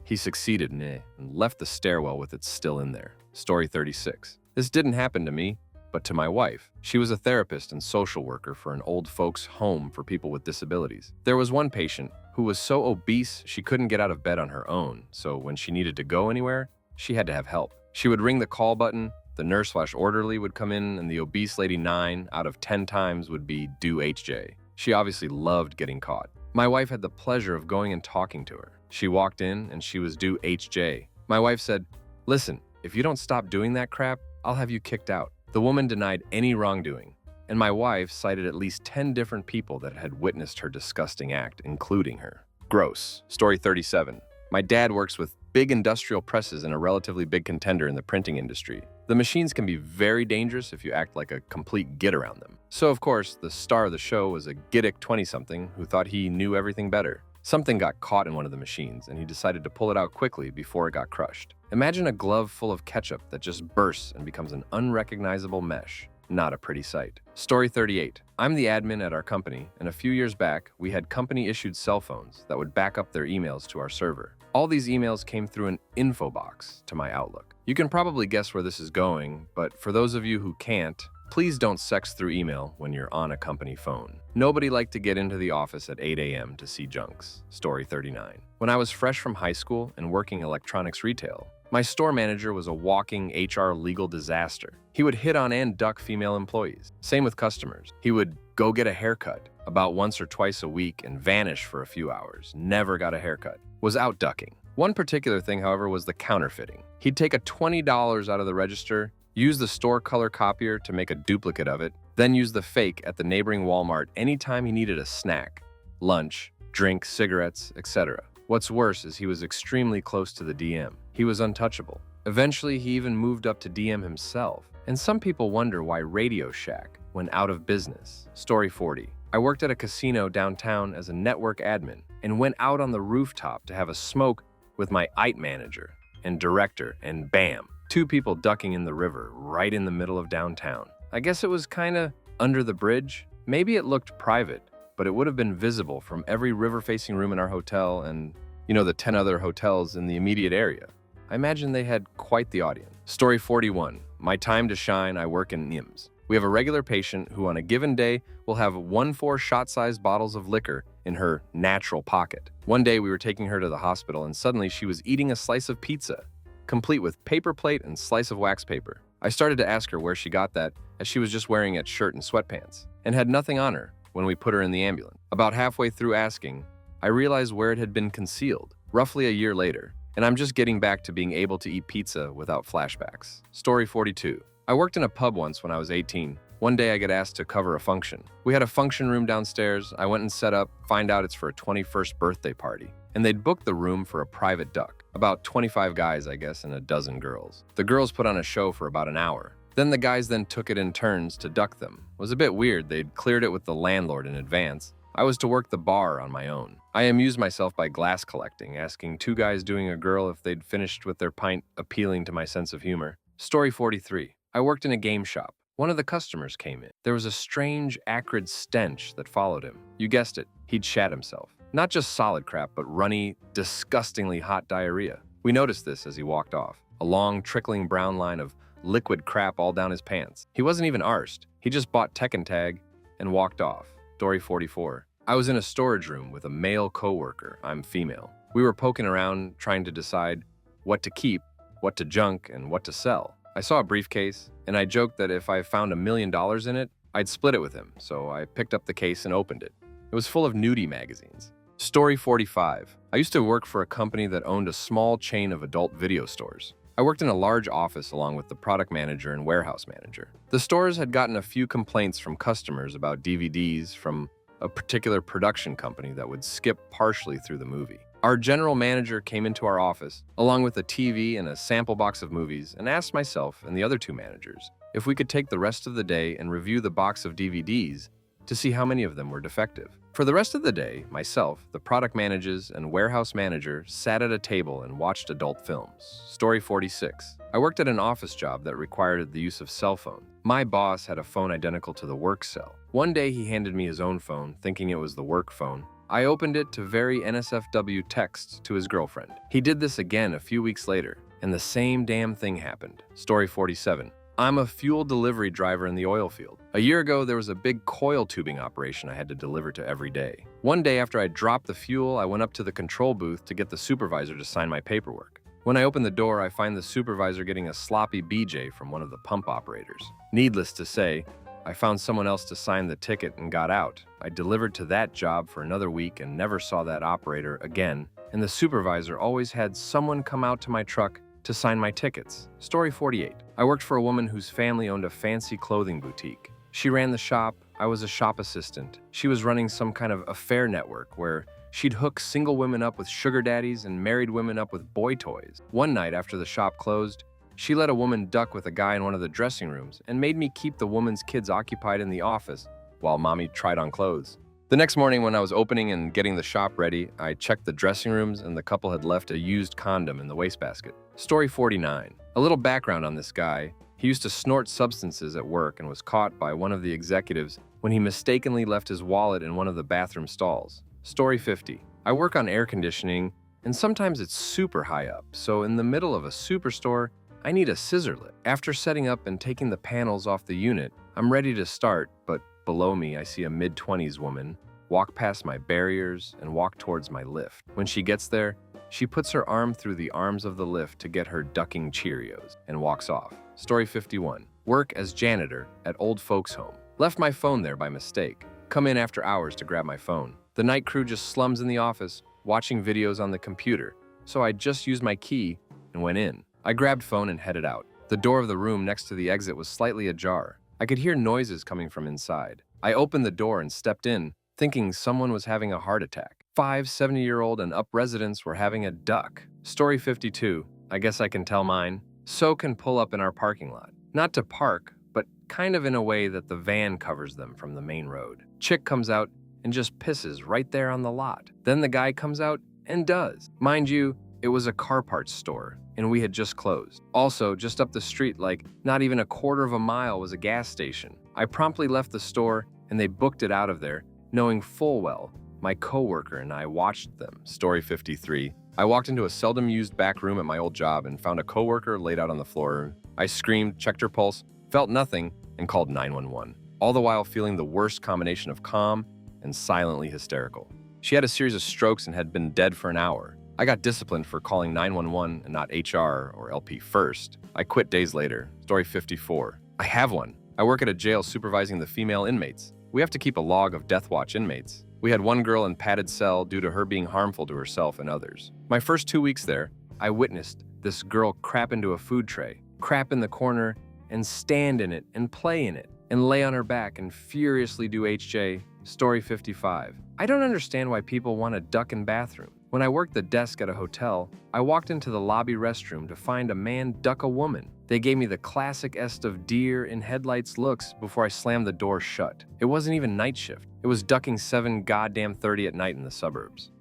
he succeeded in it and left the stairwell with it still in there. Story 36. This didn't happen to me, but to my wife. She was a therapist and social worker for an old folks' home for people with disabilities. There was one patient who was so obese she couldn't get out of bed on her own, so when she needed to go anywhere, she had to have help. She would ring the call button, the nurse/orderly would come in, and the obese lady 9 out of 10 times would be do HJ. She obviously loved getting caught. My wife had the pleasure of going and talking to her. She walked in and she was due HJ. My wife said, "Listen, if you don't stop doing that crap, I'll have you kicked out." The woman denied any wrongdoing, and my wife cited at least 10 different people that had witnessed her disgusting act, including her. Gross. Story 37. My dad works with big industrial presses and a relatively big contender in the printing industry. The machines can be very dangerous if you act like a complete git around them. So, of course, the star of the show was a giddick 20-something who thought he knew everything better. Something got caught in one of the machines, and he decided to pull it out quickly before it got crushed. Imagine a glove full of ketchup that just bursts and becomes an unrecognizable mesh. Not a pretty sight. Story 38. I'm the admin at our company, and a few years back, we had company-issued cell phones that would back up their emails to our server. All these emails came through an info box to my Outlook. You can probably guess where this is going, but for those of you who can't, please don't sext through email when you're on a company phone. Nobody liked to get into the office at 8 a.m. to see junks. Story 39. When I was fresh from high school and working electronics retail, my store manager was a walking HR legal disaster. He would hit on and duck female employees. Same with customers. He would go get a haircut about once or twice a week and vanish for a few hours. Never got a haircut. Was out ducking. One particular thing, however, was the counterfeiting. He'd take a $20 out of the register, use the store color copier to make a duplicate of it, then use the fake at the neighboring Walmart anytime he needed a snack, lunch, drink, cigarettes, etc. What's worse is he was extremely close to the DM. He was untouchable. Eventually, he even moved up to DM himself. And some people wonder why Radio Shack went out of business. Story 40. I worked at a casino downtown as a network admin and went out on the rooftop to have a smoke with my IT manager and director, and bam, two people ducking in the river right in the middle of downtown. I guess it was kinda under the bridge. Maybe it looked private, but it would have been visible from every river-facing room in our hotel and, the 10 other hotels in the immediate area. I imagine they had quite the audience. Story 41. My time to shine, I work in NIMS. We have a regular patient who on a given day will have 1-4 shot-sized bottles of liquor in her natural pocket. One day we were taking her to the hospital and suddenly she was eating a slice of pizza, complete with paper plate and slice of wax paper. I started to ask her where she got that, as she was just wearing a shirt and sweatpants, and had nothing on her when we put her in the ambulance. About halfway through asking, I realized where it had been concealed, roughly a year later, and I'm just getting back to being able to eat pizza without flashbacks. Story 42. I worked in a pub once when I was 18. One day I get asked to cover a function. We had a function room downstairs. I went and set up, find out it's for a 21st birthday party. And they'd booked the room for a private duck. About 25 guys, I guess, and a dozen girls. The girls put on a show for about an hour. Then the guys took it in turns to duck them. It was a bit weird. They'd cleared it with the landlord in advance. I was to work the bar on my own. I amused myself by glass collecting, asking two guys doing a girl if they'd finished with their pint, appealing to my sense of humor. Story 43. I worked in a game shop. One of the customers came in. There was a strange, acrid stench that followed him. You guessed it, he'd shat himself. Not just solid crap, but runny, disgustingly hot diarrhea. We noticed this as he walked off. A long, trickling brown line of liquid crap all down his pants. He wasn't even arsed. He just bought Tekken Tag and walked off. Story 44. I was in a storage room with a male coworker. I'm female. We were poking around trying to decide what to keep, what to junk, and what to sell. I saw a briefcase, and I joked that if I found $1 million in it, I'd split it with him, so I picked up the case and opened it. It was full of nudie magazines. Story 45. I used to work for a company that owned a small chain of adult video stores. I worked in a large office along with the product manager and warehouse manager. The stores had gotten a few complaints from customers about DVDs from a particular production company that would skip partially through the movie. Our general manager came into our office, along with a TV and a sample box of movies, and asked myself and the other two managers if we could take the rest of the day and review the box of DVDs to see how many of them were defective. For the rest of the day, myself, the product managers, and warehouse manager sat at a table and watched adult films. Story 46. I worked at an office job that required the use of cell phone. My boss had a phone identical to the work cell. One day he handed me his own phone, thinking it was the work phone. I opened it to very NSFW text to his girlfriend. He did this again a few weeks later, and the same damn thing happened. Story 47. I'm a fuel delivery driver in the oil field. A year ago, there was a big coil tubing operation I had to deliver to every day. One day after I dropped the fuel, I went up to the control booth to get the supervisor to sign my paperwork. When I open the door, I find the supervisor getting a sloppy BJ from one of the pump operators. Needless to say, I found someone else to sign the ticket and got out. I delivered to that job for another week and never saw that operator again, and the supervisor always had someone come out to my truck to sign my tickets. Story 48. I worked for a woman whose family owned a fancy clothing boutique. She ran the shop. I was a shop assistant. She was running some kind of affair network where She'd hook single women up with sugar daddies and married women up with boy toys. One night after the shop closed, she let a woman duck with a guy in one of the dressing rooms and made me keep the woman's kids occupied in the office while mommy tried on clothes. The next morning when I was opening and getting the shop ready, I checked the dressing rooms and the couple had left a used condom in the wastebasket. Story 49. A little background on this guy. He used to snort substances at work and was caught by one of the executives when he mistakenly left his wallet in one of the bathroom stalls. Story 50. I work on air conditioning and sometimes it's super high up, so in the middle of a superstore, I need a scissor lift. After setting up and taking the panels off the unit, I'm ready to start, but below me I see a mid-20s woman walk past my barriers and walk towards my lift. When she gets there, she puts her arm through the arms of the lift to get her ducking Cheerios and walks off. Story 51. Work as janitor at old folks' home. Left my phone there by mistake. Come in after hours to grab my phone. The night crew just slums in the office, watching videos on the computer, so I just used my key and went in. I grabbed phone and headed out. The door of the room next to the exit was slightly ajar. I could hear noises coming from inside. I opened the door and stepped in, thinking someone was having a heart attack. 5 70-year-old and up residents were having a duck. Story 52. I guess I can tell mine. So can pull up in our parking lot. Not to park, but kind of in a way that the van covers them from the main road. Chick comes out and just pisses right there on the lot. Then the guy comes out and does. Mind you, it was a car parts store, and we had just closed. Also, just up the street, like not even a quarter of a mile, was a gas station. I promptly left the store, and they booked it out of there, knowing full well my coworker and I watched them. Story 53. I walked into a seldom used back room at my old job and found a coworker laid out on the floor. I screamed, checked her pulse, felt nothing, and called 911, all the while feeling the worst combination of calm and silently hysterical. She had a series of strokes and had been dead for an hour. I got disciplined for calling 911 and not HR or LP first. I quit days later. Story 54. I have one. I work at a jail supervising the female inmates. We have to keep a log of Death Watch inmates. We had one girl in padded cell due to her being harmful to herself and others. My first 2 weeks there, I witnessed this girl crap into a food tray, crap in the corner, and stand in it and play in it, and lay on her back and furiously do HJ. Story 55. I don't understand why people want to duck in bathroom. When I worked the desk at a hotel, I walked into the lobby restroom to find a man duck a woman. They gave me the classic est of deer in headlights looks before I slammed the door shut. It wasn't even night shift. It was ducking 7:30 at night in the suburbs.